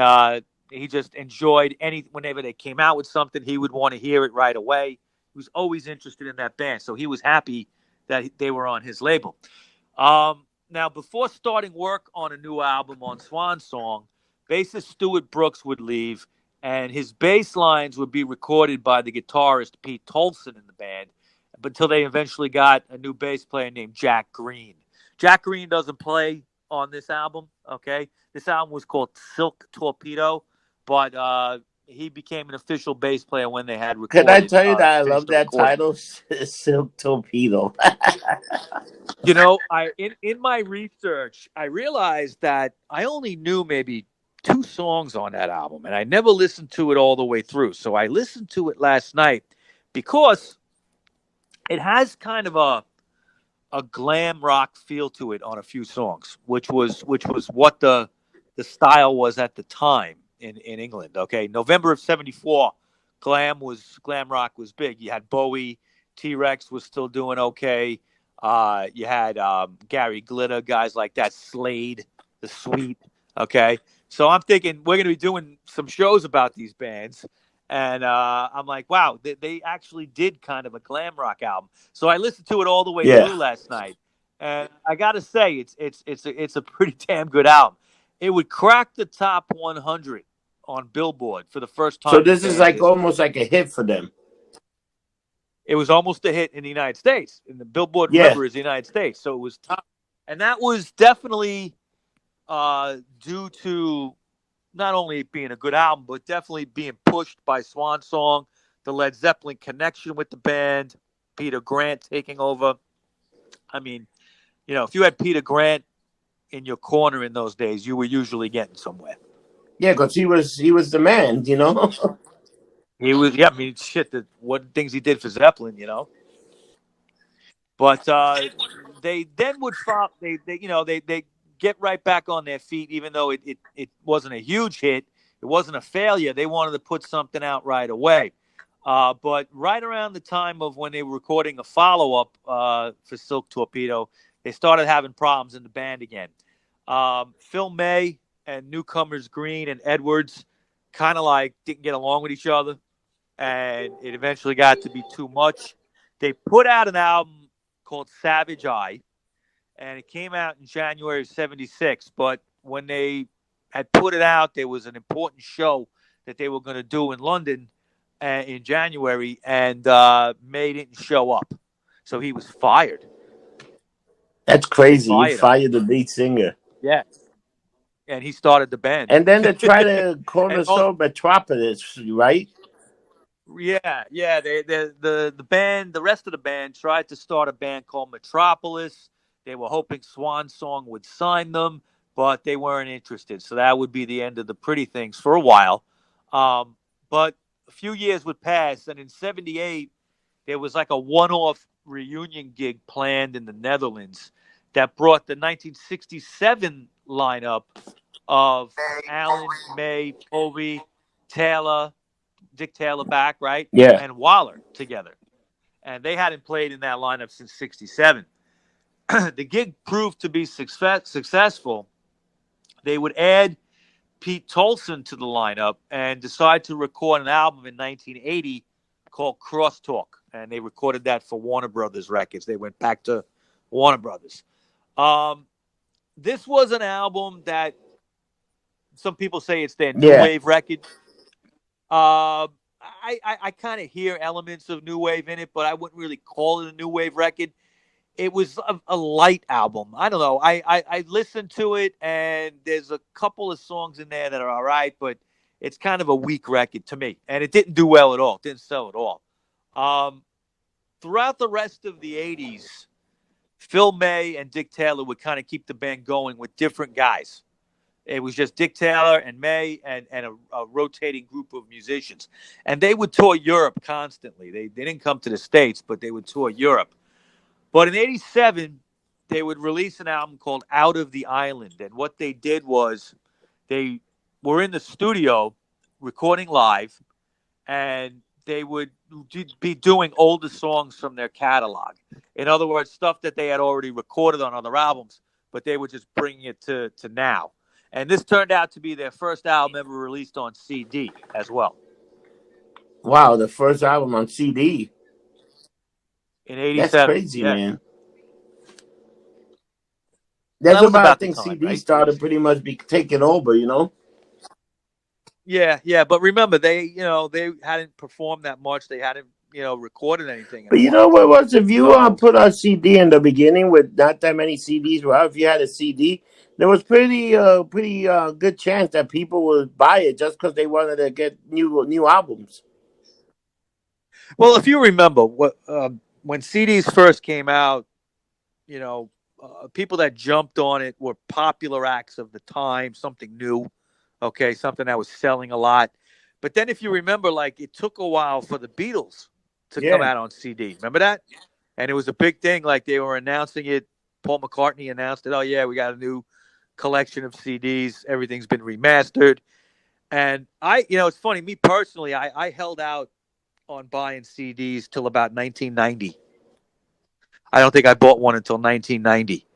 he just enjoyed whenever they came out with something, he would want to hear it right away. He was always interested in that band, so he was happy that they were on his label. Now, before starting work on a new album on Swan Song, bassist Stuart Brooks would leave, and his bass lines would be recorded by the guitarist Pete Tolson in the band until they eventually got a new bass player named Jack Green. Jack Green doesn't play on this album, okay? This album was called Silk Torpedo, but he became an official bass player when they had
Can I
recorded,
tell you that I
finished
love
the
that
recording.
title, Silk Torpedo?
I in my research, I realized that I only knew maybe two songs on that album, and I never listened to it all the way through. So I listened to it last night because it has kind of a glam rock feel to it on a few songs, which was what the style was at the time in England. Okay, November of '74, glam rock was big. You had Bowie, T Rex was still doing okay. You had Gary Glitter, guys like that, Slade, the Sweet. Okay, so I'm thinking we're going to be doing some shows about these bands. And I'm like, wow, they actually did kind of a glam rock album. So I listened to it all the way
Yeah.
through last night, And I got to say, it's a pretty damn good album. It would crack the top 100 on Billboard for the first
So
time in the
this is
band's
like
history.
almost like a hit for them.
It was almost a hit in the United States. And the Billboard,
Yeah,
remember, is the United States, so it was top. And that was definitely due to not only being a good album, but definitely being pushed by Swan Song, the Led Zeppelin connection with the band, Peter Grant taking over. I mean, if you had Peter Grant in your corner in those days, you were usually getting somewhere.
yeah, because he was the man, you know.
He was, yeah. I mean, shit. What things he did for Zeppelin. But they then would follow. They get right back on their feet, even though it wasn't a huge hit. It wasn't a failure. They wanted to put something out right away. But right around the time of when they were recording a follow up for Silk Torpedo, they started having problems in the band again. Phil May and newcomers Green and Edwards kind of like didn't get along with each other, and it eventually got to be too much. They put out an album called Savage Eye, and it came out in January of '76. But when they had put it out, there was an important show that they were going to do in London in January, and May didn't show up, so he was fired.
That's
They
crazy. You
fired him.
fired the lead singer,
Yeah, and he started the band.
and then they try to call
And
the song Metropolis, right?
yeah. The band, the rest of the band, tried to start a band called Metropolis. They were hoping Swan Song would sign them, but they weren't interested. So that would be the end of the Pretty Things for a while. But a few years would pass, and in '78, there was like a one-off reunion gig planned in the Netherlands that brought the 1967 lineup of Allen, May, Povey, Taylor, Dick Taylor back, right?
Yeah,
And Waller together. And they hadn't played in that lineup since '67. The gig proved to be successful. They would add Pete Tolson to the lineup and decide to record an album in 1980 called Crosstalk. And they recorded that for Warner Brothers Records. They went back to Warner Brothers. Um, this was an album that some people say it's their new
yeah.
wave record. Uh, I kind of hear elements of new wave in it, but I wouldn't really call it a new wave record. It was a light album. I don't know. I listened to it, and there's a couple of songs in there that are all right, but it's kind of a weak record to me. And it didn't do well at all. It didn't sell at all. Um, Throughout the rest of the '80s, Phil May and Dick Taylor would kind of keep the band going with different guys. It was just Dick Taylor and May and a rotating group of musicians. And they would tour Europe constantly. They didn't come to the States, but they would tour Europe. But in '87, they would release an album called Out of the Island. And what they did was they were in the studio recording live, and they would be doing older songs from their catalog. In other words, stuff that they had already recorded on other albums, but they were just bringing it to now. And this turned out to be their first album ever released on CD as well
Wow, the first album on CD.
in
That's
'87.
crazy,
Yeah.
man.
Well,
That's
that was
about I
about the
think
time,
CD
right? It
started
was.
pretty much be taking over.
Yeah, but remember they hadn't performed that much. They hadn't recorded anything in a
But you know
while.
what was if you
So
put a CD in the beginning with not that many CDs, well, if you had a CD, there was pretty good chance that people would buy it just because they wanted to get new albums.
well, if you remember when CDs first came out, people that jumped on it were popular acts of the time, something new, okay, something that was selling a lot. But then, if you remember, like it took a while for the Beatles to come
Yeah.
out on CD. Remember that? And it was a big thing. Like they were announcing it. Paul McCartney announced it. Oh yeah, we got a new collection of CDs. Everything's been remastered. And it's funny. Me personally, I held out on buying CDs till about 1990. I don't think I bought one until 1990,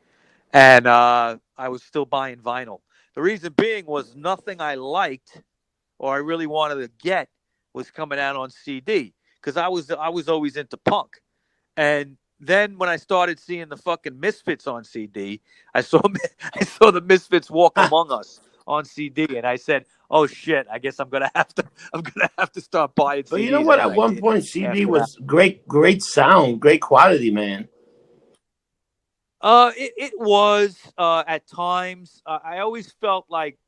and I was still buying vinyl. The reason being was nothing I liked or I really wanted to get was coming out on CD because I was always into punk, and then when I started seeing the fucking Misfits on CD, I saw I saw the Misfits Walk Among Us on CD, and I said, "Oh shit! I guess I'm gonna have to start buying
But you know
CDs."
what?
And
At
I
one
did
point, CD
after that.
was great, great sound, great quality, man.
It was at times. I always felt like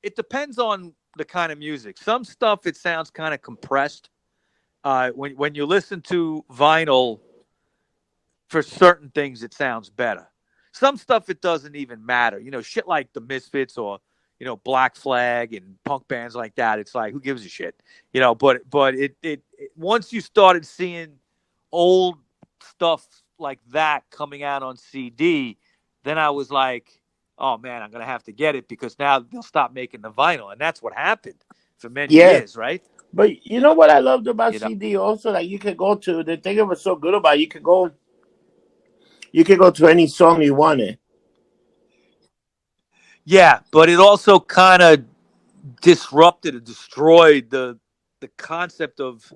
it depends on the kind of music. Some stuff it sounds kind of compressed. When you listen to vinyl, for certain things it sounds better. Some stuff it doesn't even matter. You know, shit like the Misfits or Black Flag and punk bands like that. It's like who gives a shit, But it once you started seeing old stuff like that coming out on CD, then I was like, oh man, I'm gonna have to get it because now they'll stop making the vinyl, and that's what happened for many
Yeah.
years, right?
But you know what I loved about
You know.
CD also? Like you could go to the thing that was so good about it, you could go to any song you wanted.
Yeah, but it also kind of disrupted and destroyed the concept of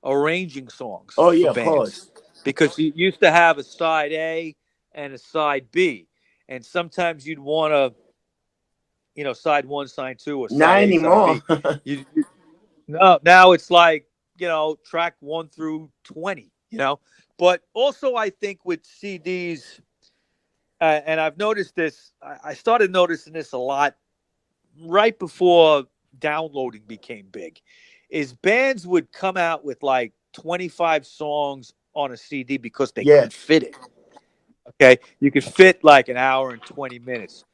arranging songs
Oh
for
yeah, of
bands
course.
because you used to have a side A and a side B, and sometimes you'd want to side one, side two, or
Not
side A, side
anymore.
B. No, now it's like track 1 through 20. But also I think with CDs, and I've noticed this. I started noticing this a lot right before downloading became big, is bands would come out with like 25 songs on a CD because they
Yeah,
could fit it. Okay. You could fit like an hour and 20 minutes.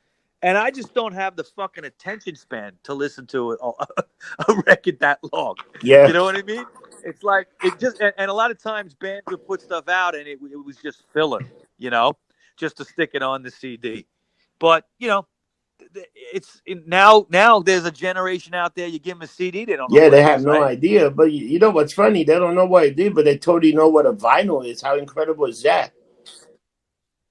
And I just don't have the fucking attention span to listen to a record that long.
yeah,
You know what I mean? It's like it just, and a lot of times bands would put stuff out and it was just filler, you know, just to stick it on the CD. But, it's now there's a generation out there. You give them a CD, they don't know
yeah.
what
They
it
have
is,
no
right?
idea. But you know what's funny? They don't know what it did, but they totally know what a vinyl is. How incredible is that?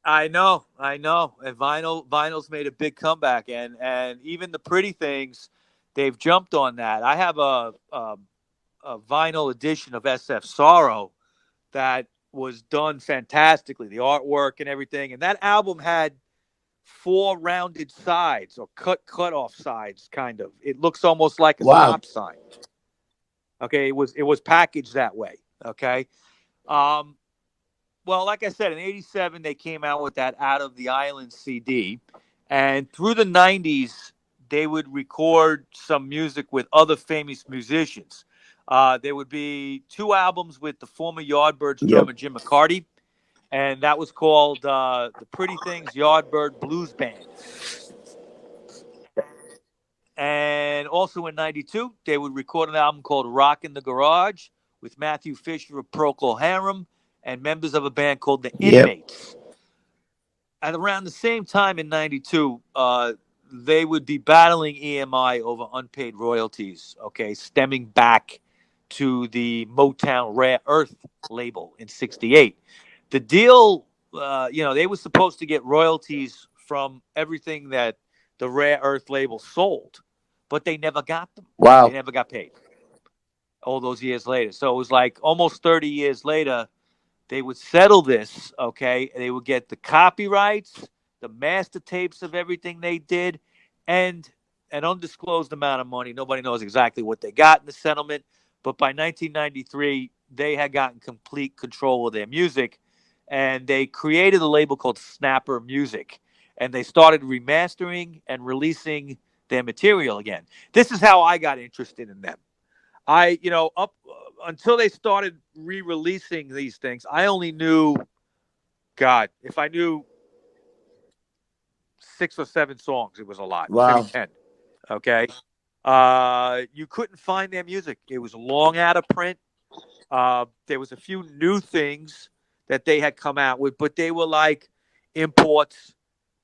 I know. And vinyl's made a big comeback, and even the pretty things, they've jumped on that. I have a vinyl edition of SF Sorrow that was done fantastically, the artwork and everything, and that album had four rounded sides or cut off sides, kind of. It looks almost like a
Wow.
stop sign. Okay, it was packaged that way. Okay. Um, well, like I said, in '87 they came out with that Out of the Island CD, and through the '90s they would record some music with other famous musicians. There would be two albums with the former Yardbirds
Yep.
drummer Jim McCarty, and that was called the Pretty Things Yardbird Blues Band. And also in '92, they would record an album called Rock in the Garage with Matthew Fisher of Procol Harum and members of a band called the
Yep.
Inmates. At around the same time in '92, they would be battling EMI over unpaid royalties, okay, stemming back to the Motown Rare Earth label in '68. The deal, they were supposed to get royalties from everything that the Rare Earth label sold, but they never got them. They
Wow.
never got paid all those years later. So it was like almost 30 years later, they would settle this, okay? They would get the copyrights, the master tapes of everything they did, and an undisclosed amount of money. Nobody knows exactly what they got in the settlement, but by 1993, they had gotten complete control of their music, and they created a label called Snapper Music, and they started remastering and releasing their material again. This is how I got interested in them. Up until they started re-releasing these things, I only knew, God, if I knew 6 or 7 songs, it was a lot, maybe
Wow.
10. Okay. You couldn't find their music. It was long out of print. There was a few new things that they had come out with, but they were like imports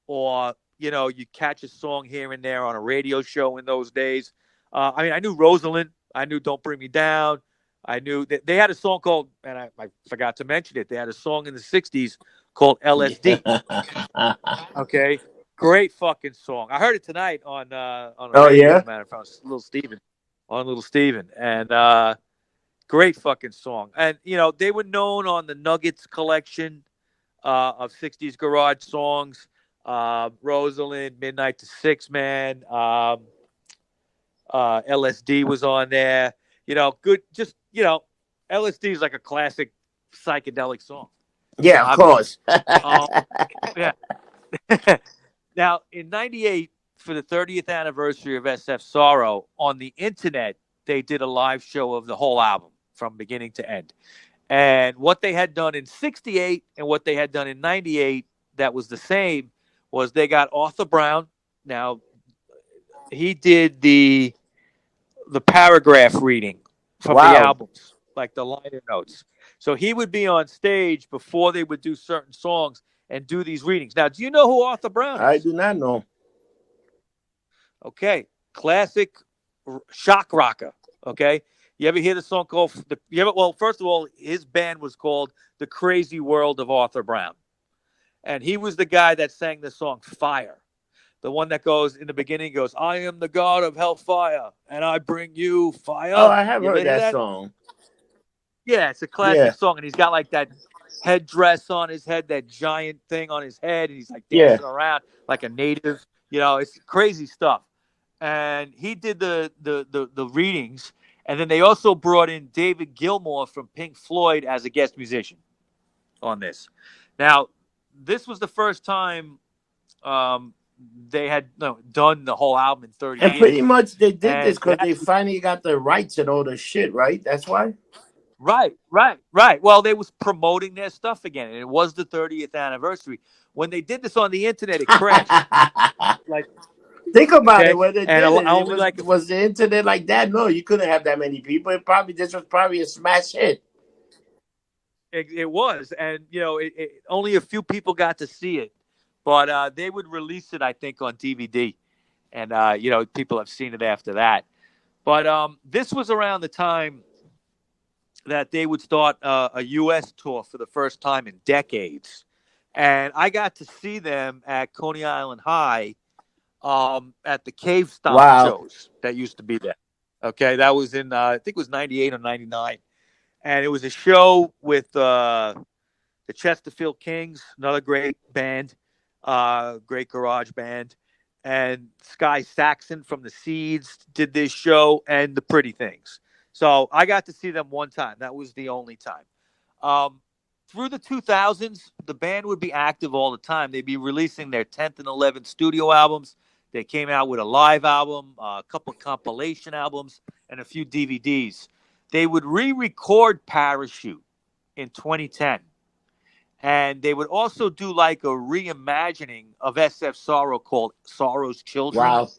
or, you catch a song here and there on a radio show in those days. I knew Rosalind. I knew Don't Bring Me Down. I knew that they had a song called, and I forgot to mention it. They had a song in the '60s called LSD.
Yeah.
Okay, great fucking song. I heard it tonight on the
Oh
radio. As
yeah.
a matter of fact, Little Steven, and great fucking song. And they were known on the Nuggets collection. of 60s garage songs. Rosalind, Midnight to Six Man, LSD was on there. Good. Just LSD is like a classic psychedelic song,
Yeah, of
obviously.
course.
Um, yeah. Now in '98, for the 30th anniversary of SF Sorrow, on the internet, they did a live show of the whole album from beginning to end. And what they had done in '68 and what they had done in '98 that was the same was they got Arthur Brown. Now he did the paragraph reading from the
Wow.
albums, like the liner notes. So he would be on stage before they would do certain songs and do these readings. Now, do you know who Arthur Brown
I
is?
do not know.
Okay, classic shock rocker. Okay, you ever hear the song called? Well, first of all, his band was called The Crazy World of Arthur Brown, and he was the guy that sang the song Fire. The one that goes in the beginning goes, "I am the god of hellfire, and I bring you
Oh,
fire."
I have
You ever
heard
hear
that
that?
song.
Yeah, it's a classic
Yeah,
song, and he's got like that headdress on his head, that giant thing on his head, and he's like
yeah.
dancing around like a native. It's crazy stuff. And he did the readings, and then they also brought in David Gilmour from Pink Floyd as a guest musician on this. Now, this was the first time um, they had done the whole album in 30
And pretty
years,
much they did this
and it
because they
actually
finally got the rights and all the shit, right? That's why.
right. Well, they was promoting their stuff again, and it was the 30th anniversary. When they did this on the internet, it crashed. Like,
Think about it.
okay,
When they
and
did it, it
only
was
like
was the internet like that? No, you couldn't have that many people. This was probably a smash hit.
it was, and only a few people got to see it, but they would release it, I think, on DVD, and people have seen it after that. But this was around the time that they would start a U.S. tour for the first time in decades, and I got to see them at Coney Island High at the Cave Stomp
Wow,
shows that used to be there. Okay, that was in I think it was '98 or '99, and it was a show with the Chesterfield Kings, another great band, great garage band, and Sky Saxon from the Seeds did this show, and the Pretty Things. So I got to see them one time. That was the only time. Um, Through the 2000s, the band would be active all the time. They'd be releasing their 10th and 11th studio albums. They came out with a live album, a couple of compilation albums, and a few DVDs. They would re-record Parachute in 2010, and they would also do like a reimagining of SF Sorrow called Sorrow's Children,
wow.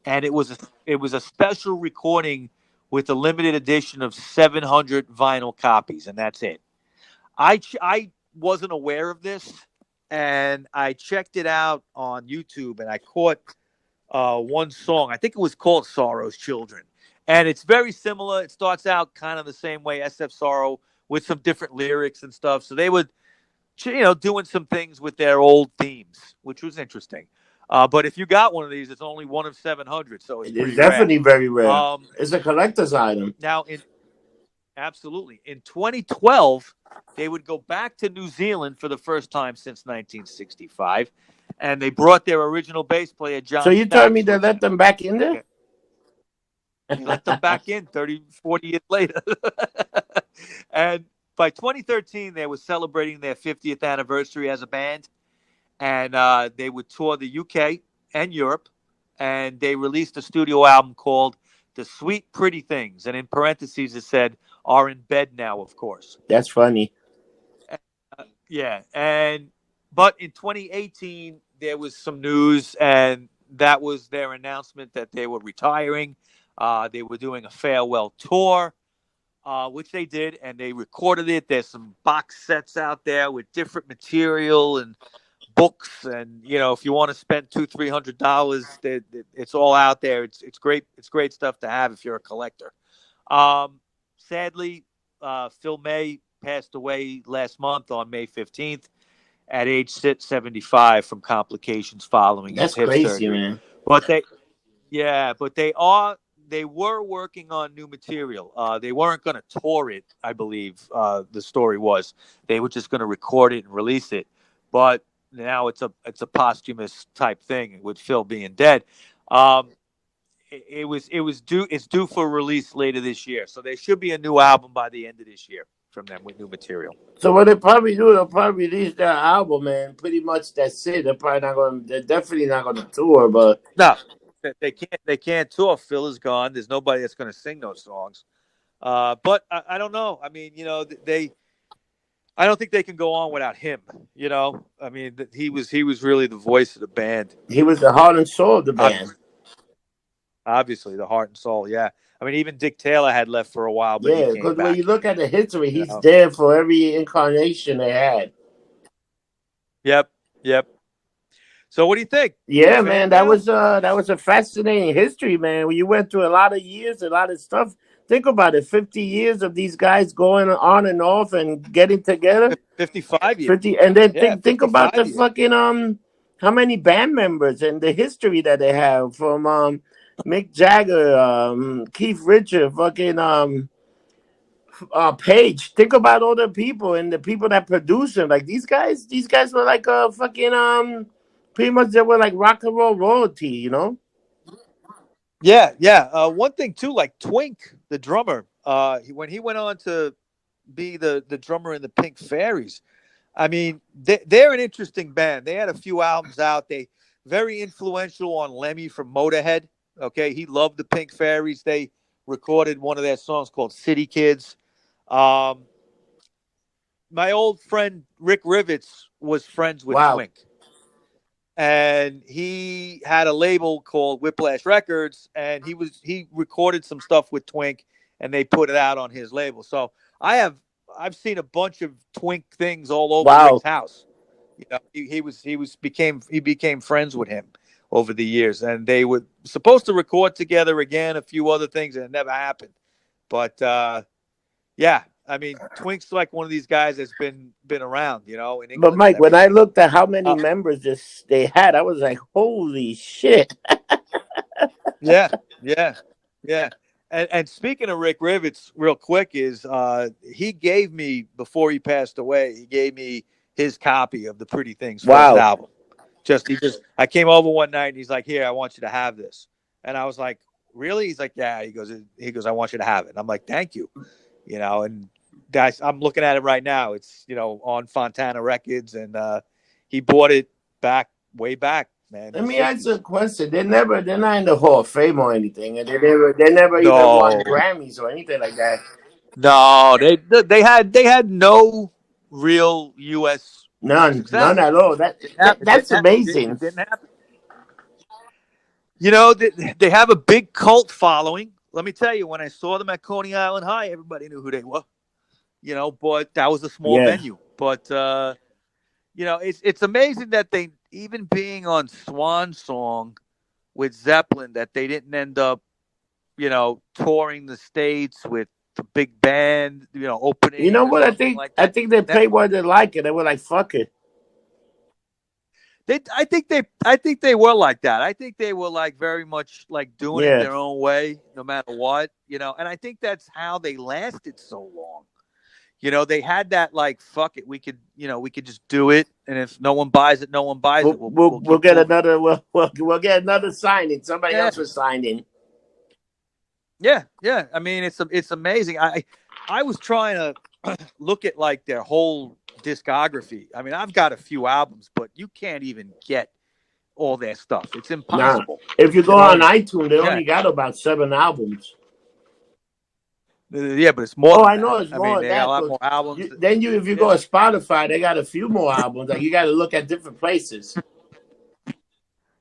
and it was a special recording with a limited edition of 700 vinyl copies, and that's it. I wasn't aware of this, and I checked it out on YouTube, and I caught one song. I think it was called Sorrow's Children, and it's very similar. It starts out kind of the same way SF Sorrow with some different lyrics and stuff. So they would doing some things with their old themes, which was interesting. But if you got one of these, it's only one of 700, so it's
It is
pretty rare.
definitely very rare.
Um,
It's a collector's item.
Now, absolutely, in 2012, they would go back to New Zealand for the first time since 1965, and they brought their original bass player
So
John
you telling me
Stax
they
with
let
them.
them back in there?
Okay, they let them back in 30, 40 years later, and by 2013, they were celebrating their 50th anniversary as a band, and they would tour the UK and Europe, and they released a studio album called "The Sweet Pretty Things," and in parentheses it said "are in bed now," of course.
That's funny.
Yeah, and but in 2018 there was some news, and that was their announcement that they were retiring. They were doing a farewell tour, which they did, and they recorded it. There's some box sets out there with different material and books, and if you want to spend $200-300, it's all out there. It's great. It's great stuff to have if you're a collector. Sadly, Phil May passed away last month on May 15th at age 75 from complications following his
That's
hip
crazy,
surgery.
man.
But they were working on new material. They weren't going to tour it, I believe. The story was they were just going to record it and release it. but now it's a posthumous type thing with Phil being dead. Um, it's due for release later this year, so there should be a new album by the end of this year from them with new material.
So what they probably do, they'll probably release their album, and pretty much that's it. They're probably not going. They're definitely not going to tour, but
No, they can't tour. Phil is gone. There's nobody that's going to sing those songs. But I don't know. I mean, they. I don't think they can go on without him. I mean, he was really the voice of the band.
he was the heart and soul of the band.
Obviously, obviously the heart and soul. Yeah. I mean, even Dick Taylor had left for a while, but he
Yeah,
came
because when you
back.
look at the history,
You
he's
know.
there for every incarnation they had.
Yep. Yep. So, what do you think? You a
Yeah, man,
fan now?
that was a fascinating history, man. When you went through a lot of years, a lot of stuff. Think about it, 50 years of these guys going on and off and getting together.
55 years.
50, and then
Yeah,
think about the
55 years.
fucking how many band members and the history that they have from Mick Jagger, Keith Richards, fucking Page. Think about all the people and the people that produce them. Like these guys were like fucking pretty much they were like rock and roll royalty, you know?
Yeah, yeah. One thing too, like Twink, the drummer, when he went on to be the drummer in the Pink Fairies. I mean, they're an interesting band. They had a few albums out. They very influential on Lemmy from Motorhead. Okay, he loved the Pink Fairies. They recorded one of their songs called City Kids. Um, my old friend Rick Rivets was friends with
Wow.
Twink, and he had a label called Whiplash Records, and he recorded some stuff with Twink, and they put it out on his label. So I've seen a bunch of Twink things all over
Wow.
Rick's house. He became friends with him over the years, and they were supposed to record together again, a few other things, and it never happened. But yeah, I mean, Twink's like one of these guys that's been around, in
But
England and
Mike, when I
everything.
looked at how many
Uh,
members they had, I was like, holy shit.
Yeah, yeah, yeah. And speaking of Rick Rivets, real quick, is he gave me before he passed away, he gave me his copy of the Pretty Things first
Wow.
album. I came over one night and he's like, "Here, I want you to have this," and I was like, "Really?" He's like, "Yeah." He goes, "I want you to have it." And I'm like, "Thank you," And guys, I'm looking at it right now. It's on Fontana Records, and he bought it way back, man, in
Let
the
me ask you a
'60s.
question. They're not in the Hall of Fame or anything, and they never even won
No,
Grammys or anything like that.
no, they had no real U.S.
None
success.
at all.
It
That's
didn't happen. It
amazing.
didn't happen. They have a big cult following. Let me tell you, when I saw them at Coney Island High, everybody knew who they were. But that was a small
Yeah.
venue. But it's amazing that they, even being on Swan Song with Zeppelin, that they didn't end up touring the states with the big band,
You
opening
know
or
what?
something like
I
that.
think they
Never.
played what they like, and they were like, "Fuck it."
I think they were like that. I think they were like very much like doing it
Yeah.
their own way, no matter what. And I think that's how they lasted so long. They had that like, fuck it, we could just do it, and if no one buys it, no one buys it. We'll
We'll
keep
get
moving.
another. We'll get another signing. Somebody
Yeah,
else was signing.
yeah, yeah. I mean, it's amazing. I was trying to look at like their whole discography. I mean, I've got a few albums, but you can't even get all their stuff. It's
Nah.
impossible.
If you go
You
on
know?
iTunes, they
Yeah,
only got about 7 albums.
yeah, but it's more
Oh,
than
I
that.
know it's
I mean,
more than
they got a
that.
lot
Cause
more albums.
if you
Yeah,
go to Spotify, they got a few more albums. Like you got to look at different places.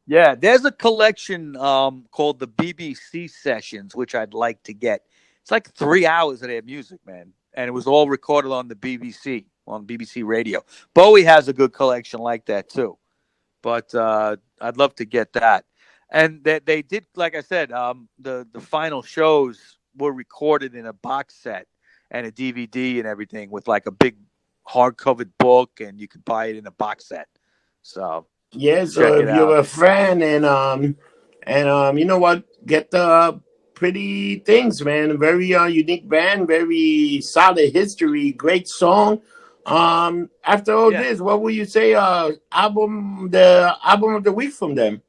yeah. There's a collection called the BBC Sessions, which I'd like to get. It's like 3 hours of their music, man, and it was all recorded on the BBC, on BBC Radio. Bowie has a good collection like that too, but I'd love to get that. And they did, like I said, the final shows were recorded in a box set and a DVD and everything, with like a big hardcover book, and you could buy it in a box set. So
Yeah. So
check it
if you're
out.
a fan you know what, get the Pretty Things, man. Very unique band. Very solid history. Great song. After all
Yeah,
this, what would you say? The album of the week from them.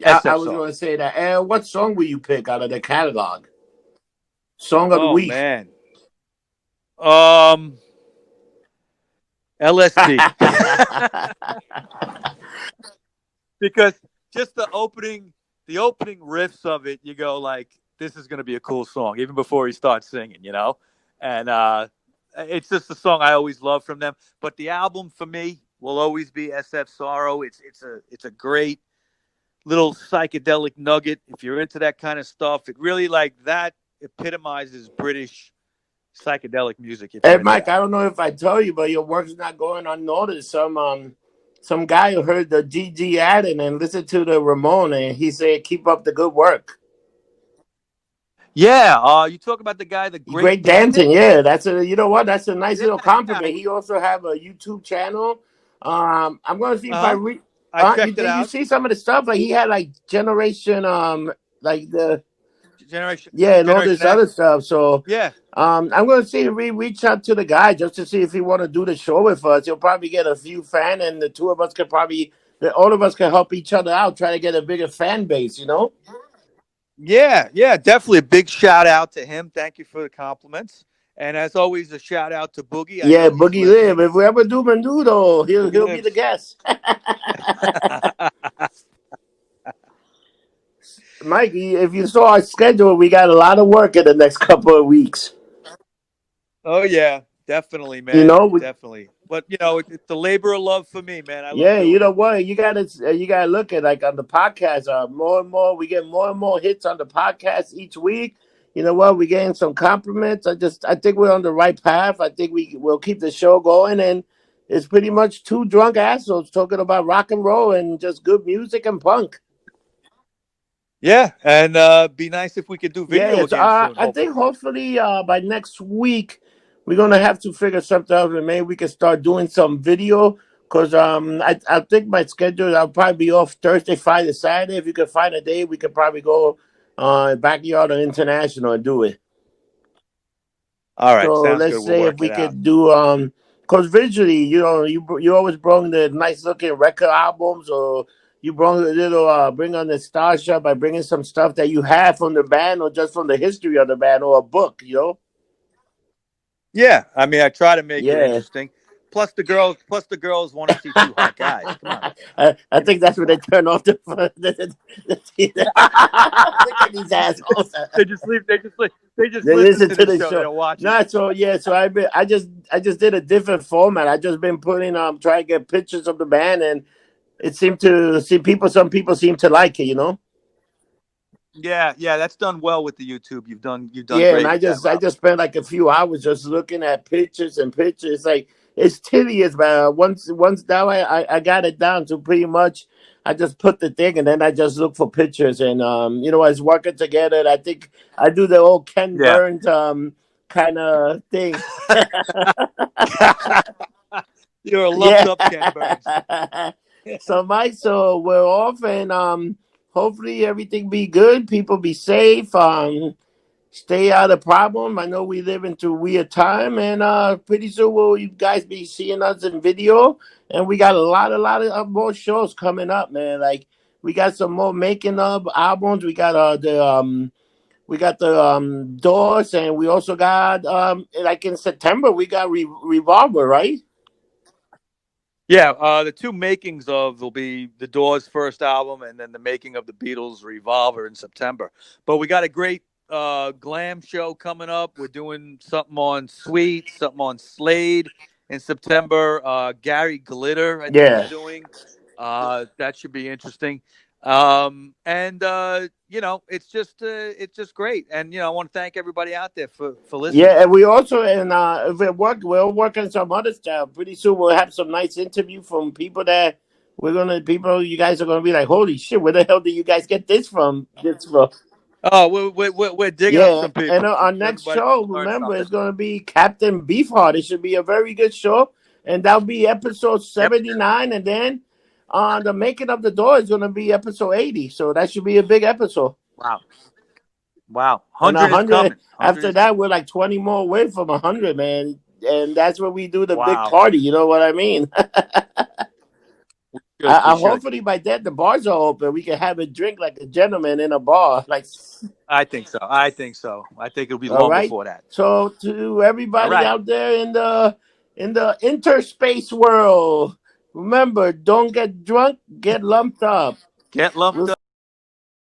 I
SF
was
song.
going to say that. And what song will you pick out of the catalog? Song of the
Oh
week.
man. Um, LSD. Because just the opening riffs of it, you go like, this is going to be a cool song, even before he starts singing, you know. And it's just a song I always love from them. But the album for me will always be SF Sorrow. It's a great little psychedelic nugget. If you're into that kind of stuff, it really like that epitomizes British psychedelic music. If
Hey
you're into
Mike,
that.
I don't know if I tell you, but your work's not going unnoticed. Some guy who heard the GG Allen and listened to the Ramon, and he said, "Keep up the good work."
Yeah, you talk about the guy, the Great
Great
Dancing.
dancing, yeah. That's a you know what? That's a nice
Yeah,
little
yeah.
compliment. He also have a YouTube channel. I'm gonna see if I
Uh huh.
read.
I
You
checked it
did you
out.
see some of the stuff? Like he had like generation, like the
Generation
yeah, and all
Generation
this other
X.
stuff. So
Yeah,
I'm gonna see if we reach out to the guy just to see if he want to do the show with us. He'll probably get a few fan, and the two of us could probably, all of us can help each other out, try to get a bigger fan base. You know?
yeah, yeah. Definitely a big shout out to him. Thank you for the compliments. And as always, a shout out to Boogie. I
Yeah,
know he's
Boogie Live.
listening.
If we ever do Menudo,
Boogie
he'll be the
lives.
guest. Mikey, if you saw our schedule, we got a lot of work in the next couple of weeks.
Oh yeah, definitely,
You
man,
know,
definitely. But it's a labor of love for me, man. I love
yeah, you
doing
know
it.
what? You gotta look at like on the podcast. More and more, we get more and more hits on the podcast each week. You know what? We're getting some compliments. I think we're on the right path. I think we will keep the show going, and it's pretty much two drunk assholes talking about rock and roll and just good music and punk.
Yeah, and be nice if we could do
Yeah,
video
it's
again soon.
I think
Hopefully.
hopefully by next week we're gonna have to figure something out and maybe we can start doing some video because I think my schedule I'll probably be off Thursday, Friday, Saturday. If you can find a day, we could probably go backyard or international and do it.
All right,
So
sounds
let's
good. We'll
say if
work
we
it out.
could do because visually, you know, you always bring the nice looking record albums, or you bring a little bring on the starship by bringing some stuff that you have from the band or just from the history of the band or a book, you know.
Yeah, I mean, I try to make it
Yeah.
interesting. Plus the girls want to see two hot guys. Come on,
I think that's when
come
they
on.
turn off Look at these assholes.
They just leave. They just
They
listen
listen
to
to
the
the
show. They
show.
don't watch it.
No, so yeah, so I just did a different format. I just been putting trying to get pictures of the band, and it seemed to see people. Some people seem to like it, you know.
Yeah, yeah, that's done well with the YouTube. You've done
Yeah, and
great with that,
I
Rob.
just spent like a few hours just looking at pictures and pictures. Like it's tedious, but once now I got it down to pretty much. I just put the thing, and then I just look for pictures, and you know, as working together. I think I do the old Ken
Yeah.
Burns kind of thing.
You're a lumped up Ken Burns.
Yeah. So Mike, so we're off, and hopefully everything be good. People be safe. Stay out of problem. I know we live into weird time, and pretty soon will you guys be seeing us in video, and we got a lot of more shows coming up, man. Like we got some more making of albums. We got the Doors, and we also got like in September we got Revolver, right?
Yeah, the two makings of will be the Doors' first album, and then the making of the Beatles' Revolver in September. But we got a great glam show coming up. We're doing something on Sweet, something on Slade in September. Gary Glitter, I think, is
Yeah.
doing. That should be interesting. And it's just great. And I want to thank everybody out there for listening.
Yeah, and we also if we're working some other stuff. Pretty soon we'll have some nice interview from people that people you guys are gonna be like, holy shit, where the hell did you guys get this from? This from?
Oh, we're digging up
Yeah,
some
and
people.
our next
Everybody
show,
learn
remember,
something.
is gonna be Captain Beefheart. It should be a very good show, and that'll be episode
Yep.
79, and then the making of the door is gonna be episode 80. So that should be a big episode.
Wow. Wow.
And
100 is
100
coming. 100
after
is coming.
that, we're like 20 more away from 100, man. and that's when we do the big
Wow.
party. You know what I mean?
Good. We should.
Hopefully by then the bars are open. We can have a drink like a gentleman in a bar. Like,
I think so. I think so. I think it'll be
all
long
right.
before that.
So to
All
everybody
right.
out there in the interspace world, remember, don't get drunk, get lumped up.
Get lumped
We'll
up.